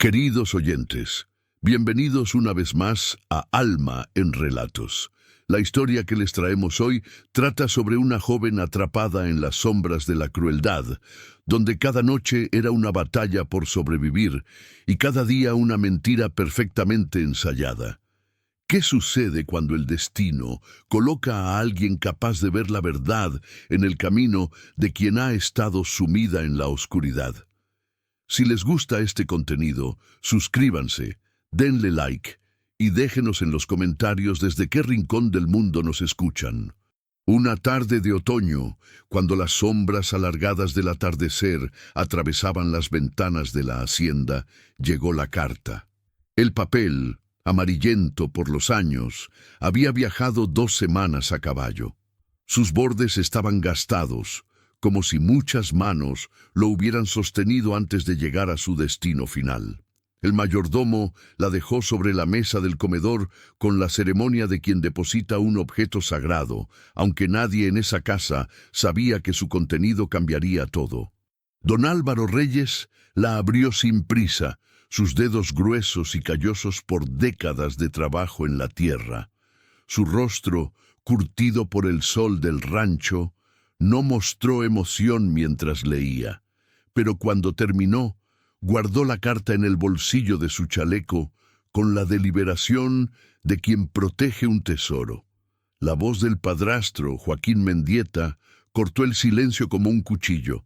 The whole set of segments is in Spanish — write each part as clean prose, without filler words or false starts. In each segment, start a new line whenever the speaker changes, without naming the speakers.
Queridos oyentes, bienvenidos una vez más a Alma en Relatos. La historia que les traemos hoy trata sobre una joven atrapada en las sombras de la crueldad, donde cada noche era una batalla por sobrevivir y cada día una mentira perfectamente ensayada. ¿Qué sucede cuando el destino coloca a alguien capaz de ver la verdad en el camino de quien ha estado sumida en la oscuridad? Si les gusta este contenido, suscríbanse, denle like y déjenos en los comentarios desde qué rincón del mundo nos escuchan. Una tarde de otoño, cuando las sombras alargadas del atardecer atravesaban las ventanas de la hacienda, llegó la carta. El papel, amarillento por los años, había viajado 2 semanas a caballo. Sus bordes estaban gastados, como si muchas manos lo hubieran sostenido antes de llegar a su destino final. El mayordomo la dejó sobre la mesa del comedor con la ceremonia de quien deposita un objeto sagrado, aunque nadie en esa casa sabía que su contenido cambiaría todo. Don Álvaro Reyes la abrió sin prisa, sus dedos gruesos y callosos por décadas de trabajo en la tierra. Su rostro, curtido por el sol del rancho, no mostró emoción mientras leía, pero cuando terminó, guardó la carta en el bolsillo de su chaleco con la deliberación de quien protege un tesoro. La voz del padrastro, Joaquín Mendieta, cortó el silencio como un cuchillo.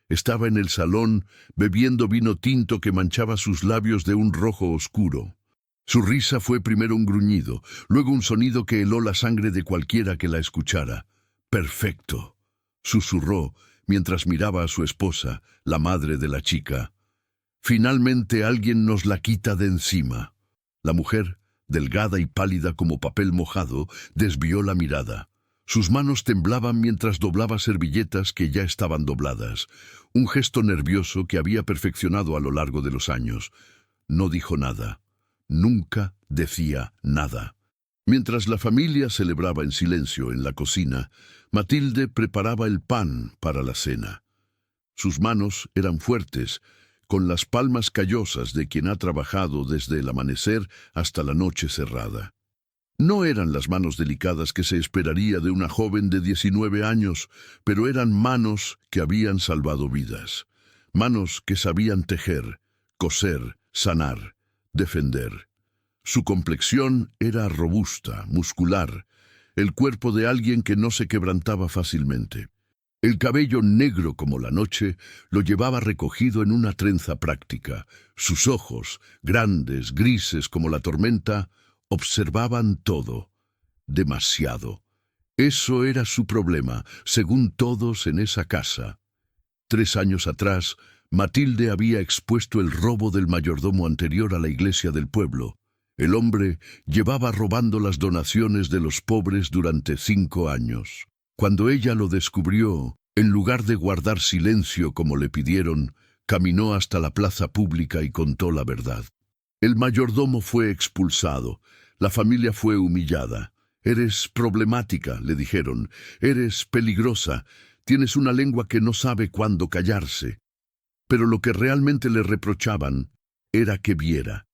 Estaba en el salón bebiendo vino tinto que manchaba sus labios de un rojo oscuro. Su risa fue primero un gruñido, luego un sonido que heló la sangre de cualquiera que la escuchara. «Perfecto», susurró mientras miraba a su esposa, la madre de la chica. «Finalmente alguien nos la quita de encima». La mujer, delgada y pálida como papel mojado, desvió la mirada. Sus manos temblaban mientras doblaba servilletas que ya estaban dobladas, un gesto nervioso que había perfeccionado a lo largo de los años. No dijo nada. Nunca decía nada. Mientras la familia celebraba en silencio en la cocina, Matilde preparaba el pan para la cena. Sus manos eran fuertes, con las palmas callosas de quien ha trabajado desde el amanecer hasta la noche cerrada. No eran las manos delicadas que se esperaría de una joven de 19 años, pero eran manos que habían salvado vidas. Manos que sabían tejer, coser, sanar, defender. Su complexión era robusta, muscular, el cuerpo de alguien que no se quebrantaba fácilmente. El cabello negro como la noche lo llevaba recogido en una trenza práctica. Sus ojos, grandes, grises como la tormenta, observaban todo. Demasiado. Eso era su problema, según todos en esa casa. 3 años atrás, Matilde había expuesto el robo del mayordomo anterior a la iglesia del pueblo. El hombre llevaba robando las donaciones de los pobres durante 5 años. Cuando ella lo descubrió, en lugar de guardar silencio como le pidieron, caminó hasta la plaza pública y contó la verdad. El mayordomo fue expulsado. La familia fue humillada. «Eres problemática», le dijeron. «Eres peligrosa. Tienes una lengua que no sabe cuándo callarse». Pero lo que realmente le reprochaban era que viera,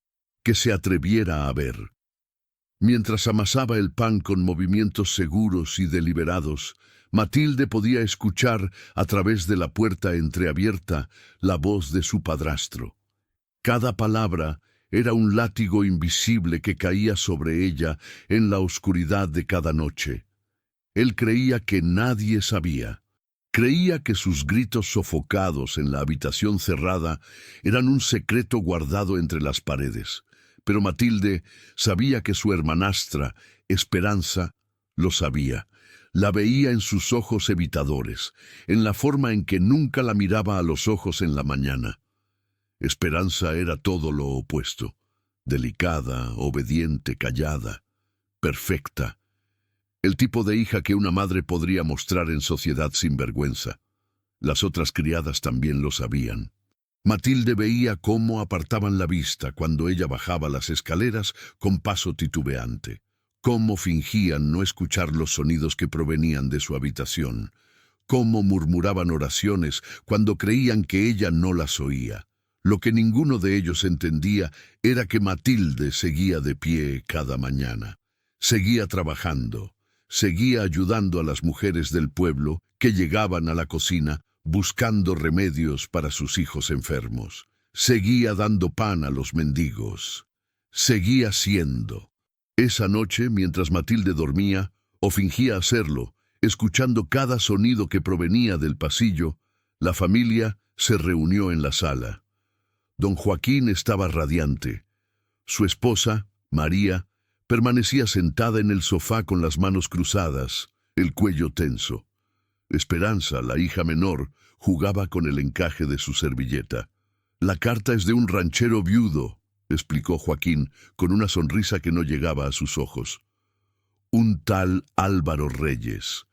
que se atreviera a ver. Mientras amasaba el pan con movimientos seguros y deliberados, Matilde podía escuchar, a través de la puerta entreabierta, la voz de su padrastro. Cada palabra era un látigo invisible que caía sobre ella en la oscuridad de cada noche. Él creía que nadie sabía. Creía que sus gritos sofocados en la habitación cerrada eran un secreto guardado entre las paredes. Pero Matilde sabía que su hermanastra, Esperanza, lo sabía. La veía en sus ojos evitadores, en la forma en que nunca la miraba a los ojos en la mañana. Esperanza era todo lo opuesto. Delicada, obediente, callada, perfecta. El tipo de hija que una madre podría mostrar en sociedad sin vergüenza. Las otras criadas también lo sabían. Matilde veía cómo apartaban la vista cuando ella bajaba las escaleras con paso titubeante, cómo fingían no escuchar los sonidos que provenían de su habitación, cómo murmuraban oraciones cuando creían que ella no las oía. Lo que ninguno de ellos entendía era que Matilde seguía de pie cada mañana. Seguía trabajando, seguía ayudando a las mujeres del pueblo que llegaban a la cocina buscando remedios para sus hijos enfermos. Seguía dando pan a los mendigos. Seguía siendo. Esa noche, mientras Matilde dormía, o fingía hacerlo, escuchando cada sonido que provenía del pasillo, la familia se reunió en la sala. Don Joaquín estaba radiante. Su esposa, María, permanecía sentada en el sofá con las manos cruzadas, el cuello tenso. Esperanza, la hija menor, jugaba con el encaje de su servilleta. «La carta es de un ranchero viudo», explicó Joaquín, con una sonrisa que no llegaba a sus ojos. «Un tal Álvaro Reyes.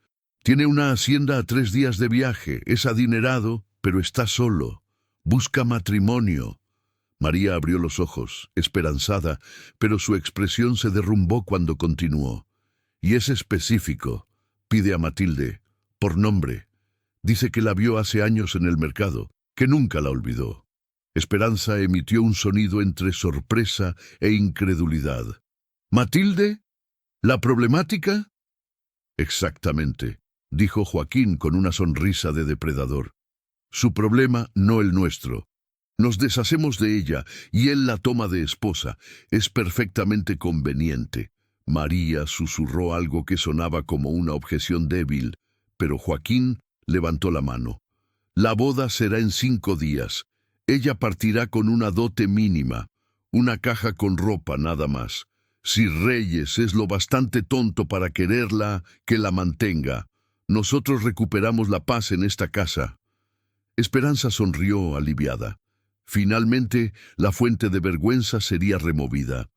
Tiene una hacienda a 3 días de viaje, es adinerado, pero está solo. Busca matrimonio». María abrió los ojos, esperanzada, pero su expresión se derrumbó cuando continuó. «Y es específico. Pide a Matilde, por nombre. Dice que la vio hace años en el mercado, que nunca la olvidó». Esperanza emitió un sonido entre sorpresa e incredulidad. «¿Matilde? ¿La problemática?» «Exactamente», dijo Joaquín con una sonrisa de depredador. «Su problema, no el nuestro. Nos deshacemos de ella y él la toma de esposa. Es perfectamente conveniente». María susurró algo que sonaba como una objeción débil, pero Joaquín levantó la mano. «La boda será en 5 días. Ella partirá con una dote mínima, una caja con ropa nada más. Si Reyes es lo bastante tonto para quererla, que la mantenga. Nosotros recuperamos la paz en esta casa». Esperanza sonrió aliviada. Finalmente, la fuente de vergüenza sería removida.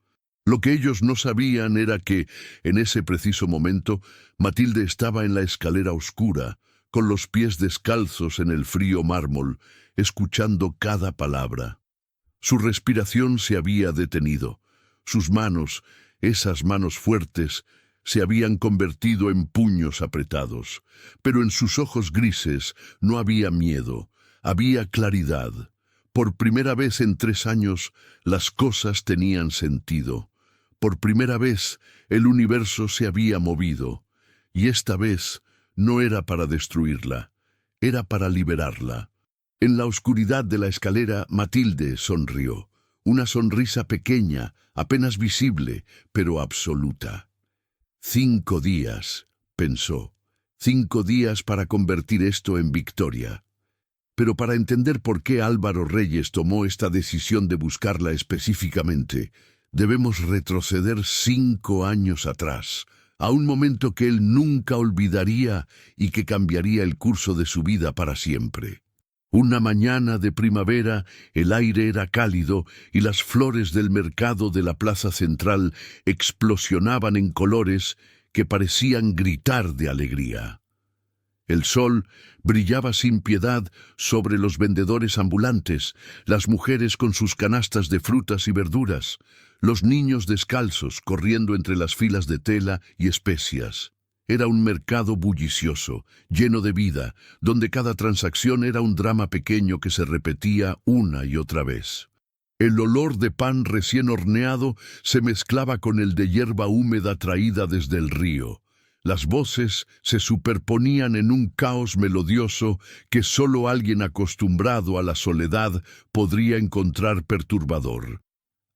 Lo que ellos no sabían era que, en ese preciso momento, Matilde estaba en la escalera oscura, con los pies descalzos en el frío mármol, escuchando cada palabra. Su respiración se había detenido. Sus manos, esas manos fuertes, se habían convertido en puños apretados. Pero en sus ojos grises no había miedo, había claridad. Por primera vez en 3 años, las cosas tenían sentido. Por primera vez, el universo se había movido. Y esta vez no era para destruirla, era para liberarla. En la oscuridad de la escalera, Matilde sonrió. Una sonrisa pequeña, apenas visible, pero absoluta. 5 días, pensó. 5 días para convertir esto en victoria. Pero para entender por qué Álvaro Reyes tomó esta decisión de buscarla específicamente, debemos retroceder 5 años atrás, a un momento que él nunca olvidaría y que cambiaría el curso de su vida para siempre. Una mañana de primavera, el aire era cálido y las flores del mercado de la plaza central explosionaban en colores que parecían gritar de alegría. El sol brillaba sin piedad sobre los vendedores ambulantes, las mujeres con sus canastas de frutas y verduras, los niños descalzos corriendo entre las filas de tela y especias. Era un mercado bullicioso, lleno de vida, donde cada transacción era un drama pequeño que se repetía una y otra vez. El olor de pan recién horneado se mezclaba con el de hierba húmeda traída desde el río. Las voces se superponían en un caos melodioso que solo alguien acostumbrado a la soledad podría encontrar perturbador.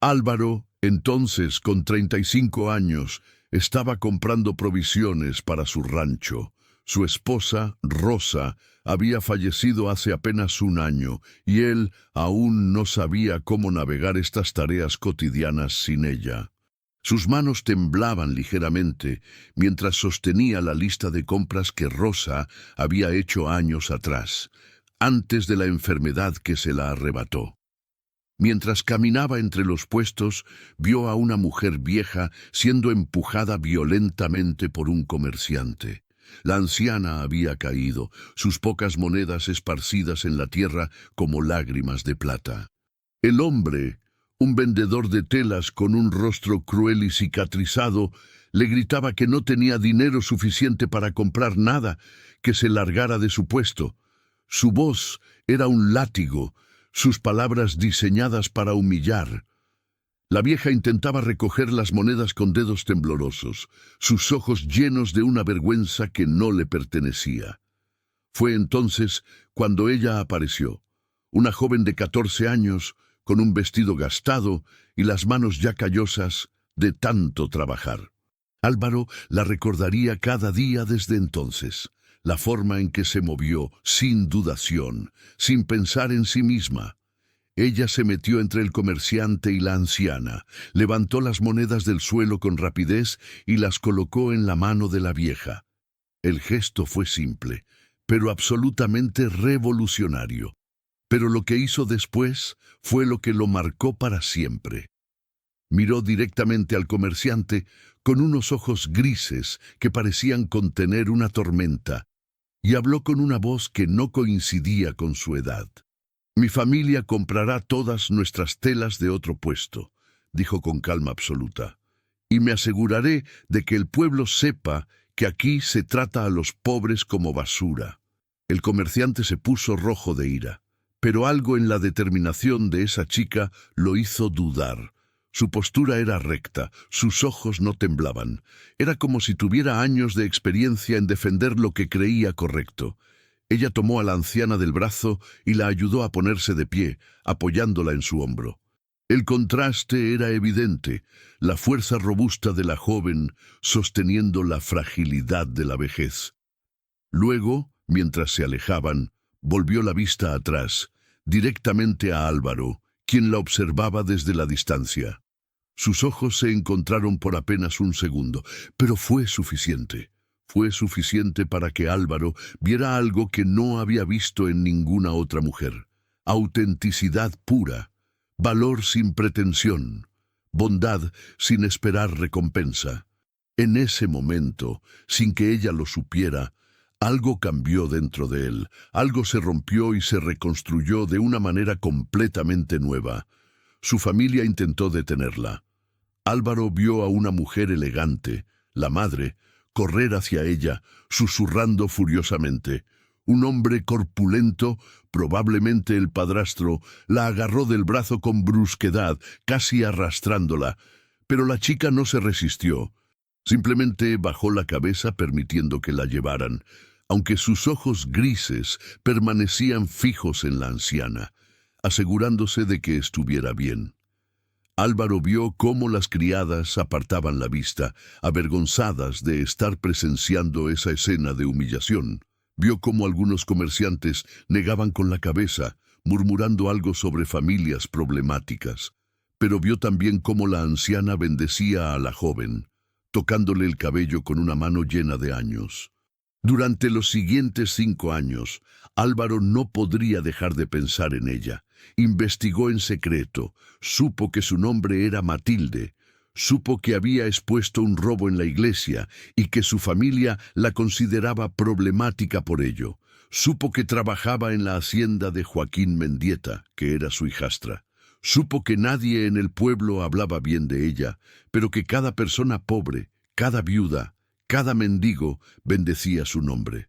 Álvaro, entonces con 35 años, estaba comprando provisiones para su rancho. Su esposa, Rosa, había fallecido hace apenas 1 año, y él aún no sabía cómo navegar estas tareas cotidianas sin ella. Sus manos temblaban ligeramente mientras sostenía la lista de compras que Rosa había hecho años atrás, antes de la enfermedad que se la arrebató. Mientras caminaba entre los puestos, vio a una mujer vieja siendo empujada violentamente por un comerciante. La anciana había caído, sus pocas monedas esparcidas en la tierra como lágrimas de plata. El hombre, un vendedor de telas con un rostro cruel y cicatrizado, le gritaba que no tenía dinero suficiente para comprar nada, que se largara de su puesto. Su voz era un látigo, sus palabras diseñadas para humillar. La vieja intentaba recoger las monedas con dedos temblorosos, sus ojos llenos de una vergüenza que no le pertenecía. Fue entonces cuando ella apareció, una joven de 14 años, con un vestido gastado y las manos ya callosas de tanto trabajar. Álvaro la recordaría cada día desde entonces, la forma en que se movió, sin dudación, sin pensar en sí misma. Ella se metió entre el comerciante y la anciana, levantó las monedas del suelo con rapidez y las colocó en la mano de la vieja. El gesto fue simple, pero absolutamente revolucionario. Pero lo que hizo después fue lo que lo marcó para siempre. Miró directamente al comerciante con unos ojos grises que parecían contener una tormenta, y habló con una voz que no coincidía con su edad. «Mi familia comprará todas nuestras telas de otro puesto», dijo con calma absoluta, «y me aseguraré de que el pueblo sepa que aquí se trata a los pobres como basura». El comerciante se puso rojo de ira, pero algo en la determinación de esa chica lo hizo dudar. Su postura era recta, sus ojos no temblaban. Era como si tuviera años de experiencia en defender lo que creía correcto. Ella tomó a la anciana del brazo y la ayudó a ponerse de pie, apoyándola en su hombro. El contraste era evidente, la fuerza robusta de la joven sosteniendo la fragilidad de la vejez. Luego, mientras se alejaban, volvió la vista atrás, directamente a Álvaro, quien la observaba desde la distancia. Sus ojos se encontraron por apenas un segundo, pero fue suficiente. Fue suficiente para que Álvaro viera algo que no había visto en ninguna otra mujer. Autenticidad pura, valor sin pretensión, bondad sin esperar recompensa. En ese momento, sin que ella lo supiera, algo cambió dentro de él, algo se rompió y se reconstruyó de una manera completamente nueva. Su familia intentó detenerla. Álvaro vio a una mujer elegante, la madre, correr hacia ella, susurrando furiosamente. Un hombre corpulento, probablemente el padrastro, la agarró del brazo con brusquedad, casi arrastrándola, pero la chica no se resistió. Simplemente bajó la cabeza permitiendo que la llevaran, aunque sus ojos grises permanecían fijos en la anciana, asegurándose de que estuviera bien. Álvaro vio cómo las criadas apartaban la vista, avergonzadas de estar presenciando esa escena de humillación. Vio cómo algunos comerciantes negaban con la cabeza, murmurando algo sobre familias problemáticas. Pero vio también cómo la anciana bendecía a la joven, tocándole el cabello con una mano llena de años. Durante los siguientes 5 años, Álvaro no podría dejar de pensar en ella. Investigó en secreto, supo que su nombre era Matilde, supo que había expuesto un robo en la iglesia y que su familia la consideraba problemática por ello. Supo que trabajaba en la hacienda de Joaquín Mendieta, que era su hijastra. Supo que nadie en el pueblo hablaba bien de ella, pero que cada persona pobre, cada viuda, cada mendigo bendecía su nombre.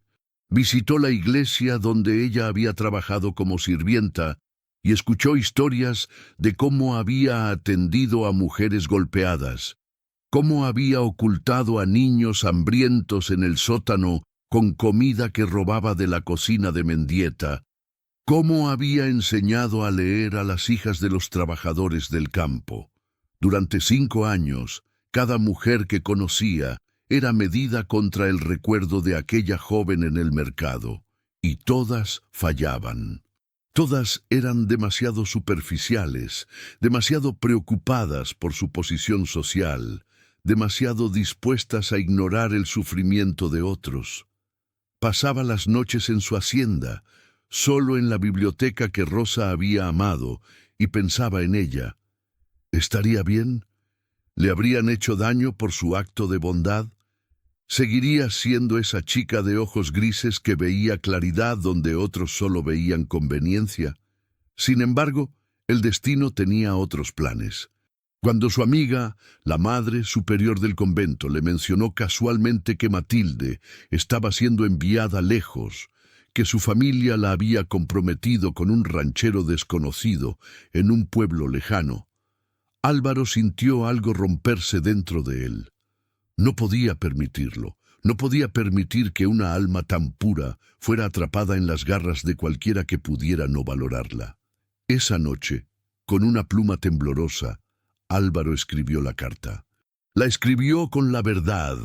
Visitó la iglesia donde ella había trabajado como sirvienta y escuchó historias de cómo había atendido a mujeres golpeadas, cómo había ocultado a niños hambrientos en el sótano con comida que robaba de la cocina de Mendieta, cómo había enseñado a leer a las hijas de los trabajadores del campo. Durante 5 años, cada mujer que conocía era medida contra el recuerdo de aquella joven en el mercado, y todas fallaban. Todas eran demasiado superficiales, demasiado preocupadas por su posición social, demasiado dispuestas a ignorar el sufrimiento de otros. Pasaba las noches en su hacienda, solo en la biblioteca que Rosa había amado, y pensaba en ella. ¿Estaría bien? ¿Le habrían hecho daño por su acto de bondad? ¿Seguiría siendo esa chica de ojos grises que veía claridad donde otros solo veían conveniencia? Sin embargo, el destino tenía otros planes. Cuando su amiga, la madre superior del convento, le mencionó casualmente que Matilde estaba siendo enviada lejos, que su familia la había comprometido con un ranchero desconocido en un pueblo lejano, Álvaro sintió algo romperse dentro de él. No podía permitirlo. No podía permitir que una alma tan pura fuera atrapada en las garras de cualquiera que pudiera no valorarla. Esa noche, con una pluma temblorosa, Álvaro escribió la carta. La escribió con la verdad.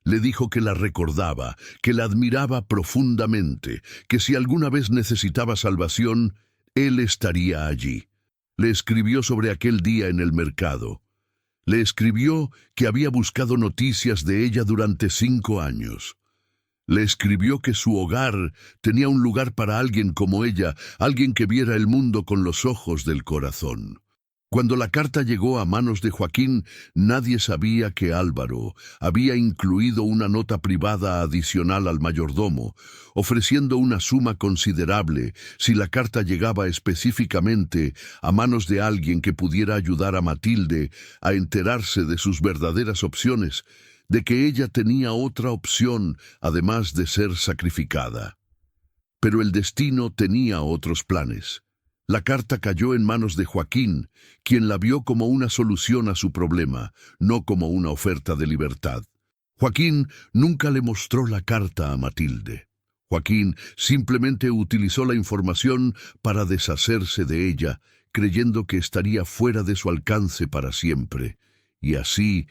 Le dijo que la recordaba, que la admiraba profundamente, que si alguna vez necesitaba salvación, él estaría allí. Le escribió sobre aquel día en el mercado. Le escribió que había buscado noticias de ella durante 5 años. Le escribió que su hogar tenía un lugar para alguien como ella, alguien que viera el mundo con los ojos del corazón. Cuando la carta llegó a manos de Joaquín, nadie sabía que Álvaro había incluido una nota privada adicional al mayordomo, ofreciendo una suma considerable si la carta llegaba específicamente a manos de alguien que pudiera ayudar a Matilde a enterarse de sus verdaderas opciones, de que ella tenía otra opción además de ser sacrificada. Pero el destino tenía otros planes. La carta cayó en manos de Joaquín, quien la vio como una solución a su problema, no como una oferta de libertad. Joaquín nunca le mostró la carta a Matilde. Joaquín simplemente utilizó la información para deshacerse de ella, creyendo que estaría fuera de su alcance para siempre. Y así,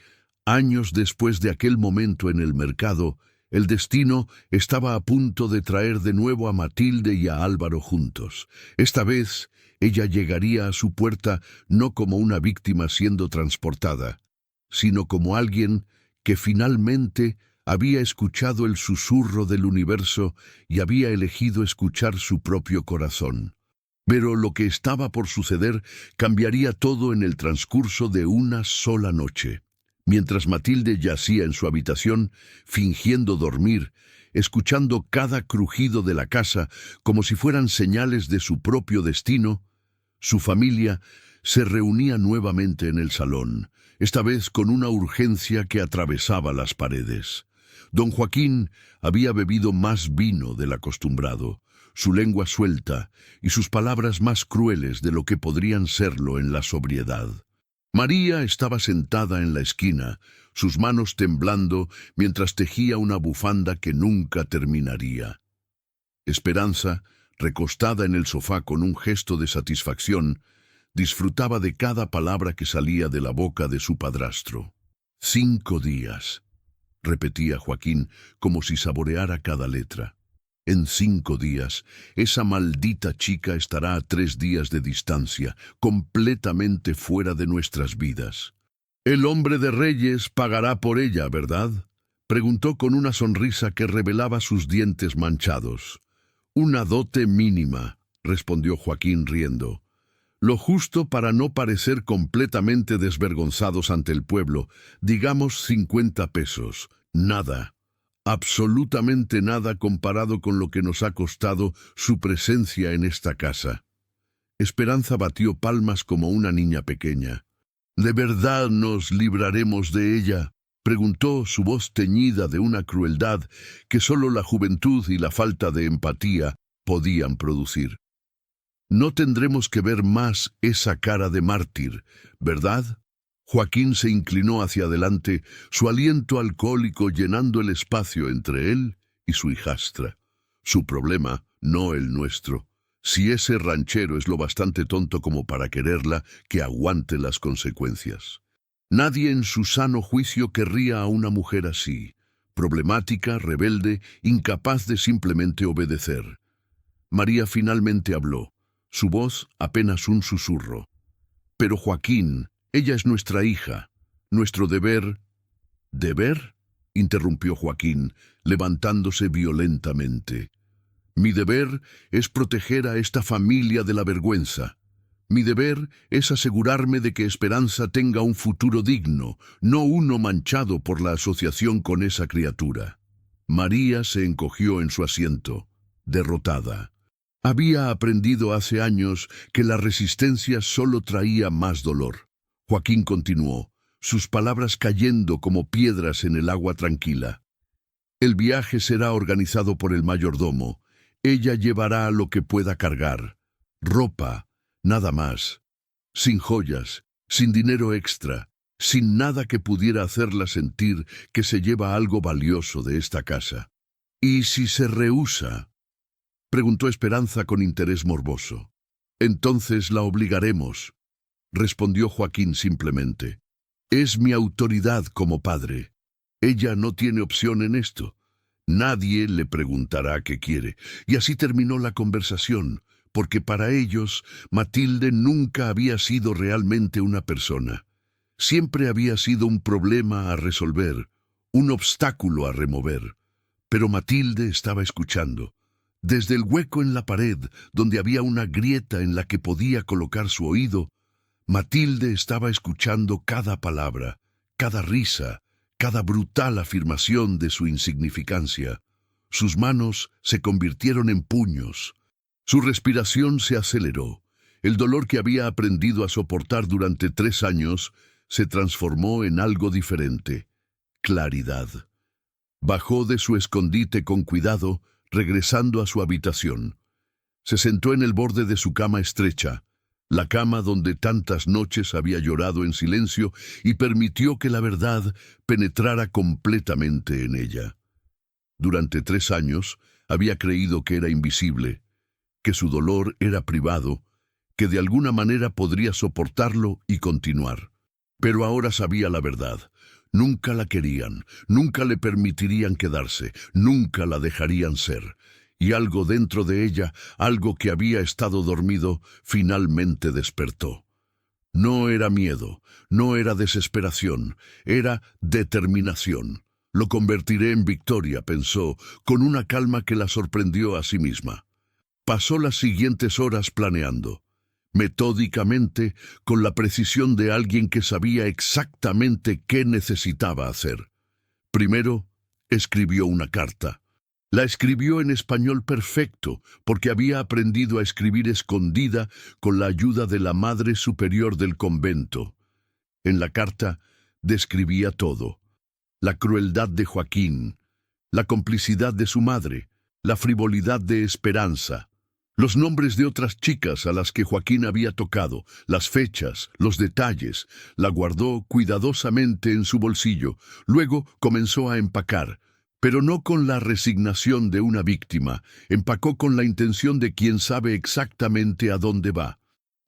años después de aquel momento en el mercado, el destino estaba a punto de traer de nuevo a Matilde y a Álvaro juntos. Esta vez, ella llegaría a su puerta no como una víctima siendo transportada, sino como alguien que finalmente había escuchado el susurro del universo y había elegido escuchar su propio corazón. Pero lo que estaba por suceder cambiaría todo en el transcurso de una sola noche. Mientras Matilde yacía en su habitación, fingiendo dormir, escuchando cada crujido de la casa como si fueran señales de su propio destino, su familia se reunía nuevamente en el salón, esta vez con una urgencia que atravesaba las paredes. Don Joaquín había bebido más vino del acostumbrado, su lengua suelta y sus palabras más crueles de lo que podrían serlo en la sobriedad. María estaba sentada en la esquina, sus manos temblando mientras tejía una bufanda que nunca terminaría. Esperanza, recostada en el sofá con un gesto de satisfacción, disfrutaba de cada palabra que salía de la boca de su padrastro. 5 días, repetía Joaquín como si saboreara cada letra. En 5 días, esa maldita chica estará a 3 días de distancia, completamente fuera de nuestras vidas. El hombre de Reyes pagará por ella, ¿verdad? Preguntó con una sonrisa que revelaba sus dientes manchados. Una dote mínima, respondió Joaquín riendo. Lo justo para no parecer completamente desvergonzados ante el pueblo, digamos 50 pesos, nada. Absolutamente nada comparado con lo que nos ha costado su presencia en esta casa. Esperanza batió palmas como una niña pequeña. ¿De verdad nos libraremos de ella?, preguntó, su voz teñida de una crueldad que solo la juventud y la falta de empatía podían producir. No tendremos que ver más esa cara de mártir, ¿verdad? Joaquín se inclinó hacia adelante, su aliento alcohólico llenando el espacio entre él y su hijastra. Su problema, no el nuestro. Si ese ranchero es lo bastante tonto como para quererla, que aguante las consecuencias. Nadie en su sano juicio querría a una mujer así, problemática, rebelde, incapaz de simplemente obedecer. María finalmente habló, su voz apenas un susurro. Pero Joaquín, ella es nuestra hija, nuestro deber... ¿Deber?, interrumpió Joaquín, levantándose violentamente. Mi deber es proteger a esta familia de la vergüenza. Mi deber es asegurarme de que Esperanza tenga un futuro digno, no uno manchado por la asociación con esa criatura. María se encogió en su asiento, derrotada. Había aprendido hace años que la resistencia solo traía más dolor. Joaquín continuó, sus palabras cayendo como piedras en el agua tranquila. El viaje será organizado por el mayordomo. Ella llevará lo que pueda cargar, ropa, nada más, sin joyas, sin dinero extra, sin nada que pudiera hacerla sentir que se lleva algo valioso de esta casa. ¿Y si se rehúsa?, preguntó Esperanza con interés morboso. Entonces la obligaremos, respondió Joaquín simplemente. Es mi autoridad como padre. Ella no tiene opción en esto. Nadie le preguntará qué quiere. Y así terminó la conversación, porque para ellos Matilde nunca había sido realmente una persona. Siempre había sido un problema a resolver, un obstáculo a remover. Pero Matilde estaba escuchando. Desde el hueco en la pared, donde había una grieta en la que podía colocar su oído, Matilde estaba escuchando cada palabra, cada risa, cada brutal afirmación de su insignificancia. Sus manos se convirtieron en puños. Su respiración se aceleró. El dolor que había aprendido a soportar durante 3 años se transformó en algo diferente: claridad. Bajó de su escondite con cuidado, regresando a su habitación. Se sentó en el borde de su cama estrecha, la cama donde tantas noches había llorado en silencio, y permitió que la verdad penetrara completamente en ella. Durante 3 años había creído que era invisible, que su dolor era privado, que de alguna manera podría soportarlo y continuar. Pero ahora sabía la verdad. Nunca la querían, nunca le permitirían quedarse, nunca la dejarían ser. Y algo dentro de ella, algo que había estado dormido, finalmente despertó. No era miedo, no era desesperación, era determinación. Lo convertiré en victoria, pensó, con una calma que la sorprendió a sí misma. Pasó las siguientes horas planeando, metódicamente, con la precisión de alguien que sabía exactamente qué necesitaba hacer. Primero, escribió una carta. La escribió en español perfecto, porque había aprendido a escribir escondida con la ayuda de la Madre Superior del convento. En la carta describía todo: la crueldad de Joaquín, la complicidad de su madre, la frivolidad de Esperanza, los nombres de otras chicas a las que Joaquín había tocado, las fechas, los detalles. La guardó cuidadosamente en su bolsillo. Luego comenzó a empacar, pero no con la resignación de una víctima. Empacó con la intención de quien sabe exactamente a dónde va.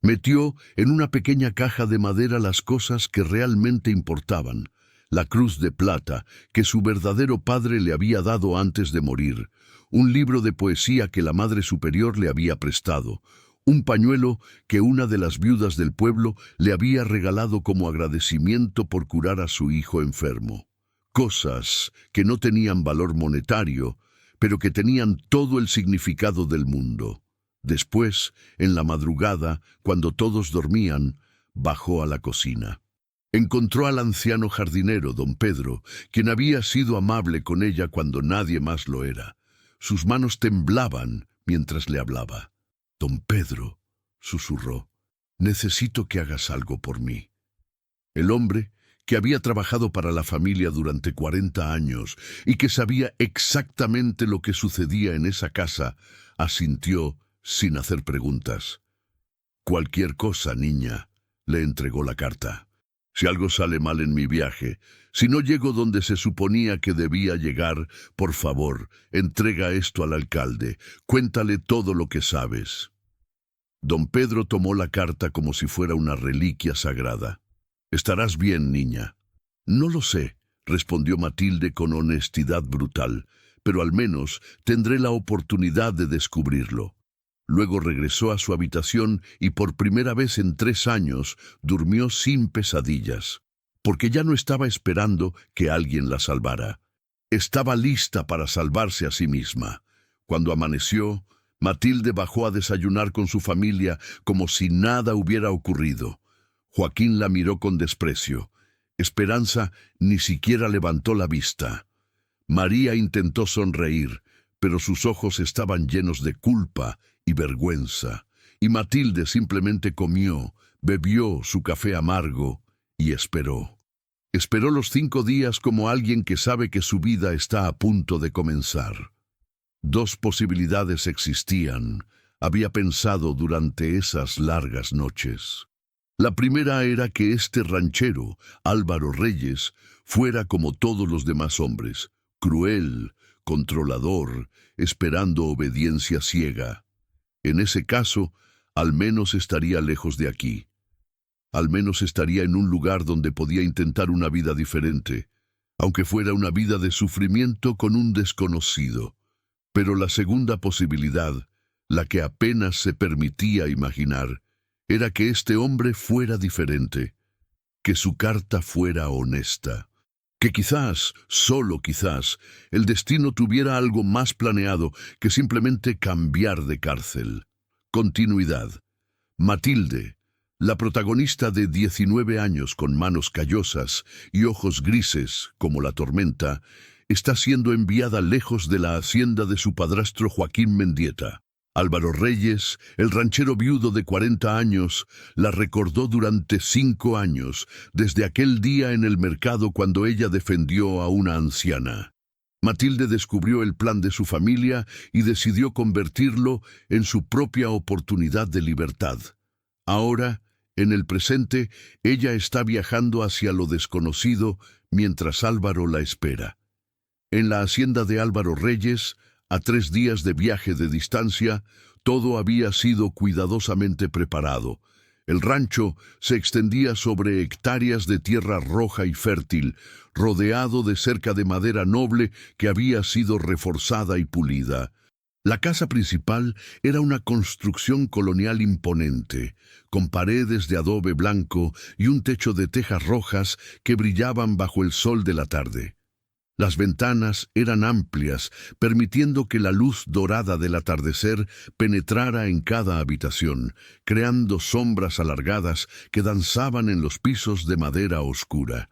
Metió en una pequeña caja de madera las cosas que realmente importaban: la cruz de plata que su verdadero padre le había dado antes de morir, un libro de poesía que la Madre Superior le había prestado, un pañuelo que una de las viudas del pueblo le había regalado como agradecimiento por curar a su hijo enfermo. Cosas que no tenían valor monetario, pero que tenían todo el significado del mundo. Después, en la madrugada, cuando todos dormían, bajó a la cocina. Encontró al anciano jardinero, don Pedro, quien había sido amable con ella cuando nadie más lo era. Sus manos temblaban mientras le hablaba. «Don Pedro», susurró, «necesito que hagas algo por mí». El hombre, que había trabajado para la familia durante 40 años y que sabía exactamente lo que sucedía en esa casa, asintió sin hacer preguntas. «Cualquier cosa, niña», le entregó la carta. «Si algo sale mal en mi viaje, si no llego donde se suponía que debía llegar, por favor, entrega esto al alcalde. Cuéntale todo lo que sabes». Don Pedro tomó la carta como si fuera una reliquia sagrada. «¿Estarás bien, niña?» «No lo sé», respondió Matilde con honestidad brutal, «pero al menos tendré la oportunidad de descubrirlo». Luego regresó a su habitación y por primera vez en 3 años durmió sin pesadillas, porque ya no estaba esperando que alguien la salvara. Estaba lista para salvarse a sí misma. Cuando amaneció, Matilde bajó a desayunar con su familia como si nada hubiera ocurrido. Joaquín la miró con desprecio. Esperanza ni siquiera levantó la vista. María intentó sonreír, pero sus ojos estaban llenos de culpa y vergüenza, y Matilde simplemente comió, bebió su café amargo y esperó. Esperó los 5 días como alguien que sabe que su vida está a punto de comenzar. Dos posibilidades existían, había pensado durante esas largas noches. La primera era que este ranchero, Álvaro Reyes, fuera como todos los demás hombres, cruel, controlador, esperando obediencia ciega. En ese caso, al menos estaría lejos de aquí. Al menos estaría en un lugar donde podía intentar una vida diferente, aunque fuera una vida de sufrimiento con un desconocido. Pero la segunda posibilidad, la que apenas se permitía imaginar, era que este hombre fuera diferente, que su carta fuera honesta, que quizás, solo quizás, el destino tuviera algo más planeado que simplemente cambiar de cárcel. Continuidad. Matilde, la protagonista de 19 años con manos callosas y ojos grises como la tormenta, está siendo enviada lejos de la hacienda de su padrastro Joaquín Mendieta. Álvaro Reyes, el ranchero viudo de 40 años, la recordó durante 5 años, desde aquel día en el mercado cuando ella defendió a una anciana. Matilde descubrió el plan de su familia y decidió convertirlo en su propia oportunidad de libertad. Ahora, en el presente, ella está viajando hacia lo desconocido mientras Álvaro la espera. En la hacienda de Álvaro Reyes, a 3 días de viaje de distancia, todo había sido cuidadosamente preparado. El rancho se extendía sobre hectáreas de tierra roja y fértil, rodeado de cerca de madera noble que había sido reforzada y pulida. La casa principal era una construcción colonial imponente, con paredes de adobe blanco y un techo de tejas rojas que brillaban bajo el sol de la tarde. Las ventanas eran amplias, permitiendo que la luz dorada del atardecer penetrara en cada habitación, creando sombras alargadas que danzaban en los pisos de madera oscura.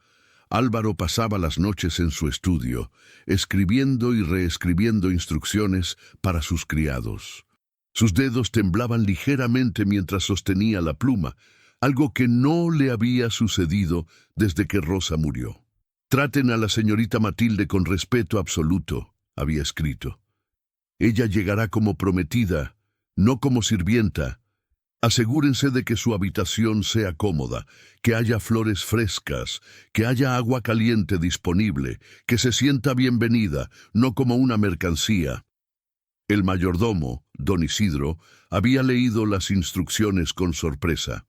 Álvaro pasaba las noches en su estudio, escribiendo y reescribiendo instrucciones para sus criados. Sus dedos temblaban ligeramente mientras sostenía la pluma, algo que no le había sucedido desde que Rosa murió. «Traten a la señorita Matilde con respeto absoluto», había escrito. «Ella llegará como prometida, no como sirvienta. Asegúrense de que su habitación sea cómoda, que haya flores frescas, que haya agua caliente disponible, que se sienta bienvenida, no como una mercancía». El mayordomo, don Isidro, había leído las instrucciones con sorpresa.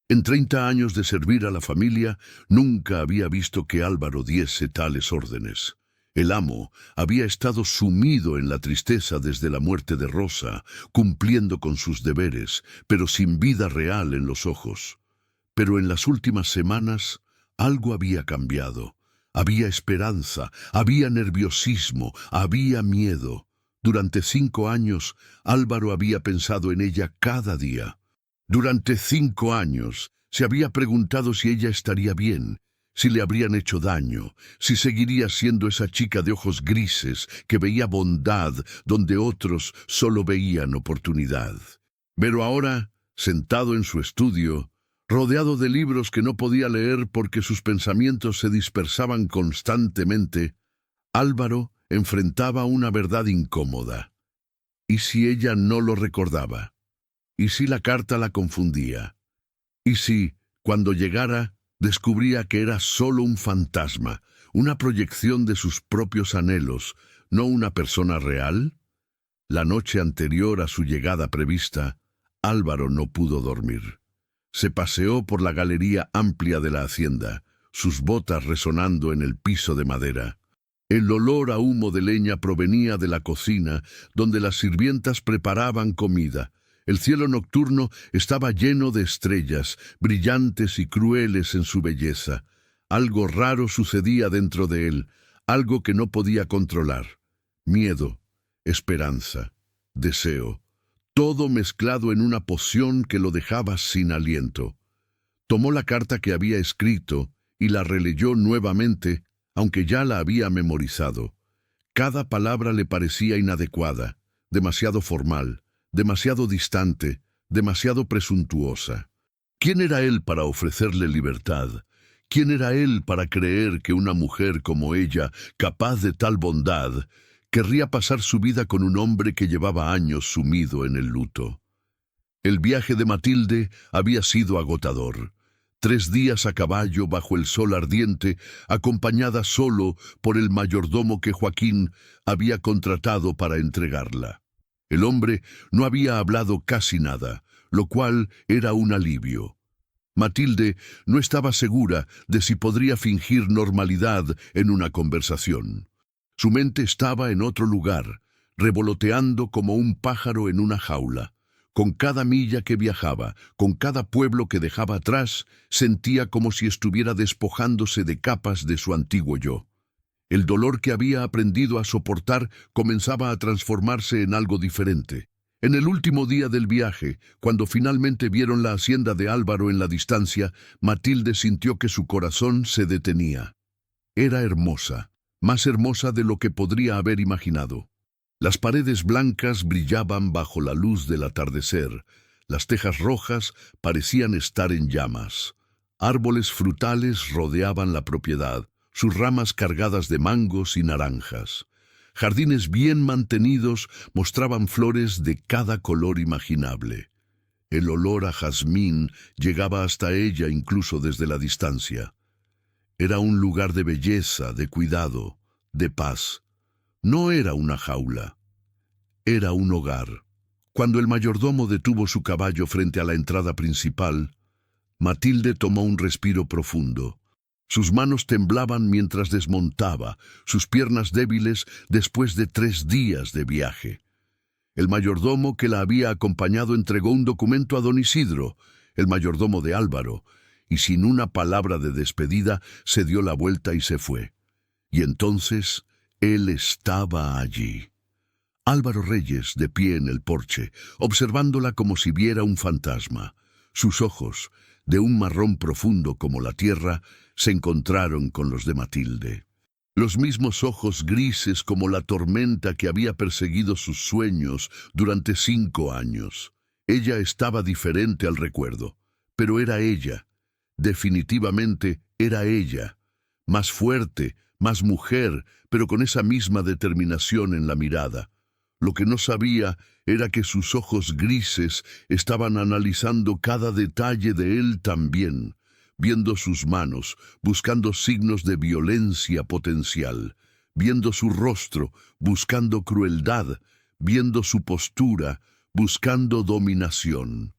En 30 años de servir a la familia, nunca había visto que Álvaro diese tales órdenes. El amo había estado sumido en la tristeza desde la muerte de Rosa, cumpliendo con sus deberes, pero sin vida real en los ojos. Pero en las últimas semanas, algo había cambiado. Había esperanza, había nerviosismo, había miedo. Durante 5 años, Álvaro había pensado en ella cada día. Durante 5 años se había preguntado si ella estaría bien, si le habrían hecho daño, si seguiría siendo esa chica de ojos grises que veía bondad donde otros solo veían oportunidad. Pero ahora, sentado en su estudio, rodeado de libros que no podía leer porque sus pensamientos se dispersaban constantemente, Álvaro enfrentaba una verdad incómoda. ¿Y si ella no lo recordaba? ¿Y si la carta la confundía? ¿Y si, cuando llegara, descubría que era solo un fantasma, una proyección de sus propios anhelos, no una persona real? La noche anterior a su llegada prevista, Álvaro no pudo dormir. Se paseó por la galería amplia de la hacienda, sus botas resonando en el piso de madera. El olor a humo de leña provenía de la cocina, donde las sirvientas preparaban comida. El cielo nocturno estaba lleno de estrellas, brillantes y crueles en su belleza. Algo raro sucedía dentro de él, algo que no podía controlar. Miedo, esperanza, deseo, todo mezclado en una poción que lo dejaba sin aliento. Tomó la carta que había escrito y la releyó nuevamente, aunque ya la había memorizado. Cada palabra le parecía inadecuada, demasiado formal, demasiado distante, demasiado presuntuosa. ¿Quién era él para ofrecerle libertad? ¿Quién era él para creer que una mujer como ella, capaz de tal bondad, querría pasar su vida con un hombre que llevaba años sumido en el luto. El viaje de Matilde había sido agotador. 3 días a caballo bajo el sol ardiente, acompañada solo por el mayordomo que Joaquín había contratado para entregarla. El hombre no había hablado casi nada, lo cual era un alivio. Matilde no estaba segura de si podría fingir normalidad en una conversación. Su mente estaba en otro lugar, revoloteando como un pájaro en una jaula. Con cada milla que viajaba, con cada pueblo que dejaba atrás, sentía como si estuviera despojándose de capas de su antiguo yo. El dolor que había aprendido a soportar comenzaba a transformarse en algo diferente. En el último día del viaje, cuando finalmente vieron la hacienda de Álvaro en la distancia, Matilde sintió que su corazón se detenía. Era hermosa, más hermosa de lo que podría haber imaginado. Las paredes blancas brillaban bajo la luz del atardecer. Las tejas rojas parecían estar en llamas. Árboles frutales rodeaban la propiedad, sus ramas cargadas de mangos y naranjas. Jardines bien mantenidos mostraban flores de cada color imaginable. El olor a jazmín llegaba hasta ella incluso desde la distancia. Era un lugar de belleza, de cuidado, de paz. No era una jaula, era un hogar. Cuando el mayordomo detuvo su caballo frente a la entrada principal, Matilde tomó un respiro profundo. Sus manos temblaban mientras desmontaba, sus piernas débiles después de 3 días de viaje. El mayordomo que la había acompañado entregó un documento a don Isidro, el mayordomo de Álvaro, y sin una palabra de despedida se dio la vuelta y se fue. Y entonces él estaba allí. Álvaro Reyes, de pie en el porche, observándola como si viera un fantasma. Sus ojos, de un marrón profundo como la tierra, se encontraron con los de Matilde. Los mismos ojos grises como la tormenta que había perseguido sus sueños durante 5 años. Ella estaba diferente al recuerdo, pero era ella. Definitivamente era ella. Más fuerte, más mujer, pero con esa misma determinación en la mirada. Lo que no sabía era que sus ojos grises estaban analizando cada detalle de él también, viendo sus manos, buscando signos de violencia potencial, viendo su rostro, buscando crueldad, viendo su postura, buscando dominación.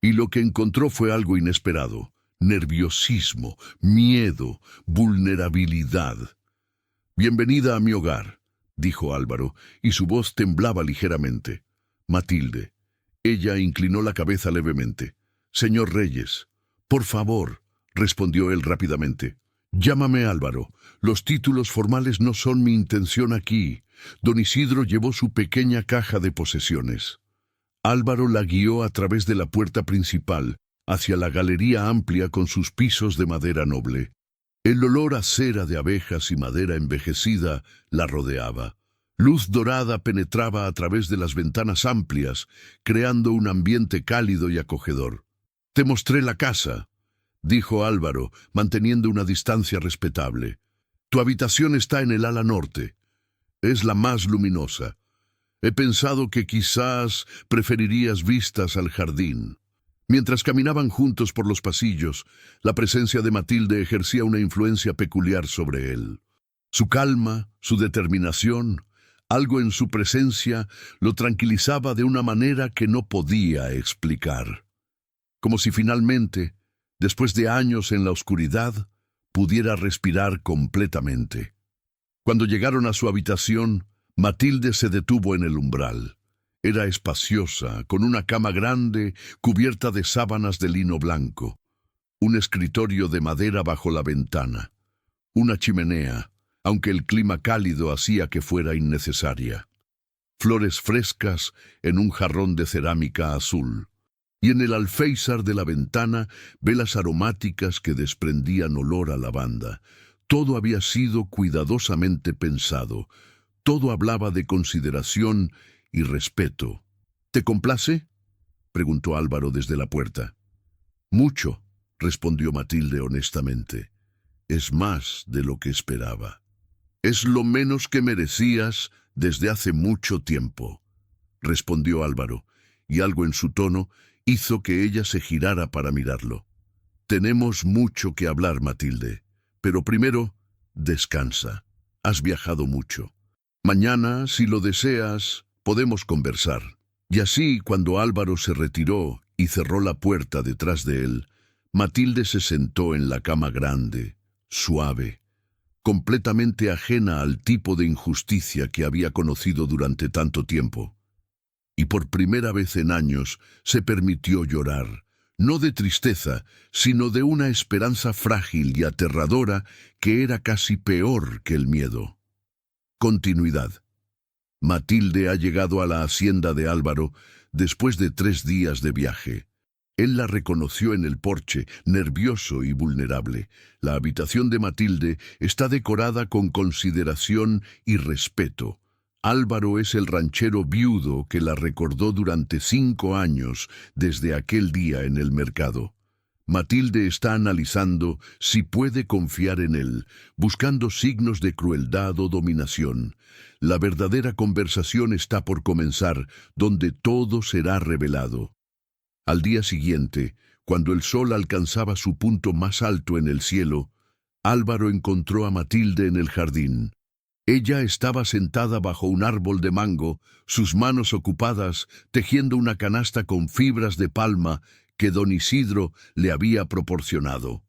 Y lo que encontró fue algo inesperado: nerviosismo, miedo, vulnerabilidad. «Bienvenida a mi hogar», dijo Álvaro, y su voz temblaba ligeramente. «Matilde». Ella inclinó la cabeza levemente. «Señor Reyes». «Por favor», respondió él rápidamente. «Llámame Álvaro. Los títulos formales no son mi intención aquí». Don Isidro llevó su pequeña caja de posesiones. Álvaro la guió a través de la puerta principal, hacia la galería amplia con sus pisos de madera noble. El olor a cera de abejas y madera envejecida la rodeaba. Luz dorada penetraba a través de las ventanas amplias, creando un ambiente cálido y acogedor. «Te mostré la casa», dijo Álvaro, manteniendo una distancia respetable. «Tu habitación está en el ala norte. Es la más luminosa. He pensado que quizás preferirías vistas al jardín». Mientras caminaban juntos por los pasillos, la presencia de Matilde ejercía una influencia peculiar sobre él. Su calma, su determinación, algo en su presencia lo tranquilizaba de una manera que no podía explicar. Como si finalmente, después de años en la oscuridad, pudiera respirar completamente. Cuando llegaron a su habitación, Matilde se detuvo en el umbral. Era espaciosa, con una cama grande cubierta de sábanas de lino blanco, un escritorio de madera bajo la ventana, una chimenea, aunque el clima cálido hacía que fuera innecesaria, flores frescas en un jarrón de cerámica azul, y en el alféizar de la ventana velas aromáticas que desprendían olor a lavanda. Todo había sido cuidadosamente pensado, todo hablaba de consideración y respeto. «¿Te complace?», preguntó Álvaro desde la puerta. «Mucho», respondió Matilde honestamente. «Es más de lo que esperaba». Es lo menos que merecías desde hace mucho tiempo, respondió Álvaro, y algo en su tono hizo que ella se girara para mirarlo. Tenemos mucho que hablar, Matilde, pero primero, descansa. Has viajado mucho. Mañana, si lo deseas, podemos conversar. Y así, cuando Álvaro se retiró y cerró la puerta detrás de él, Matilde se sentó en la cama grande, suave, completamente ajena al tipo de injusticia que había conocido durante tanto tiempo. Y por primera vez en años se permitió llorar, no de tristeza, sino de una esperanza frágil y aterradora que era casi peor que el miedo. Continuidad. Matilde ha llegado a la hacienda de Álvaro después de 3 días de viaje. Él la reconoció en el porche, nervioso y vulnerable. La habitación de Matilde está decorada con consideración y respeto. Álvaro es el ranchero viudo que la recordó durante 5 años desde aquel día en el mercado. Matilde está analizando si puede confiar en él, buscando signos de crueldad o dominación. La verdadera conversación está por comenzar, donde todo será revelado. Al día siguiente, cuando el sol alcanzaba su punto más alto en el cielo, Álvaro encontró a Matilde en el jardín. Ella estaba sentada bajo un árbol de mango, sus manos ocupadas tejiendo una canasta con fibras de palma que don Isidro le había proporcionado.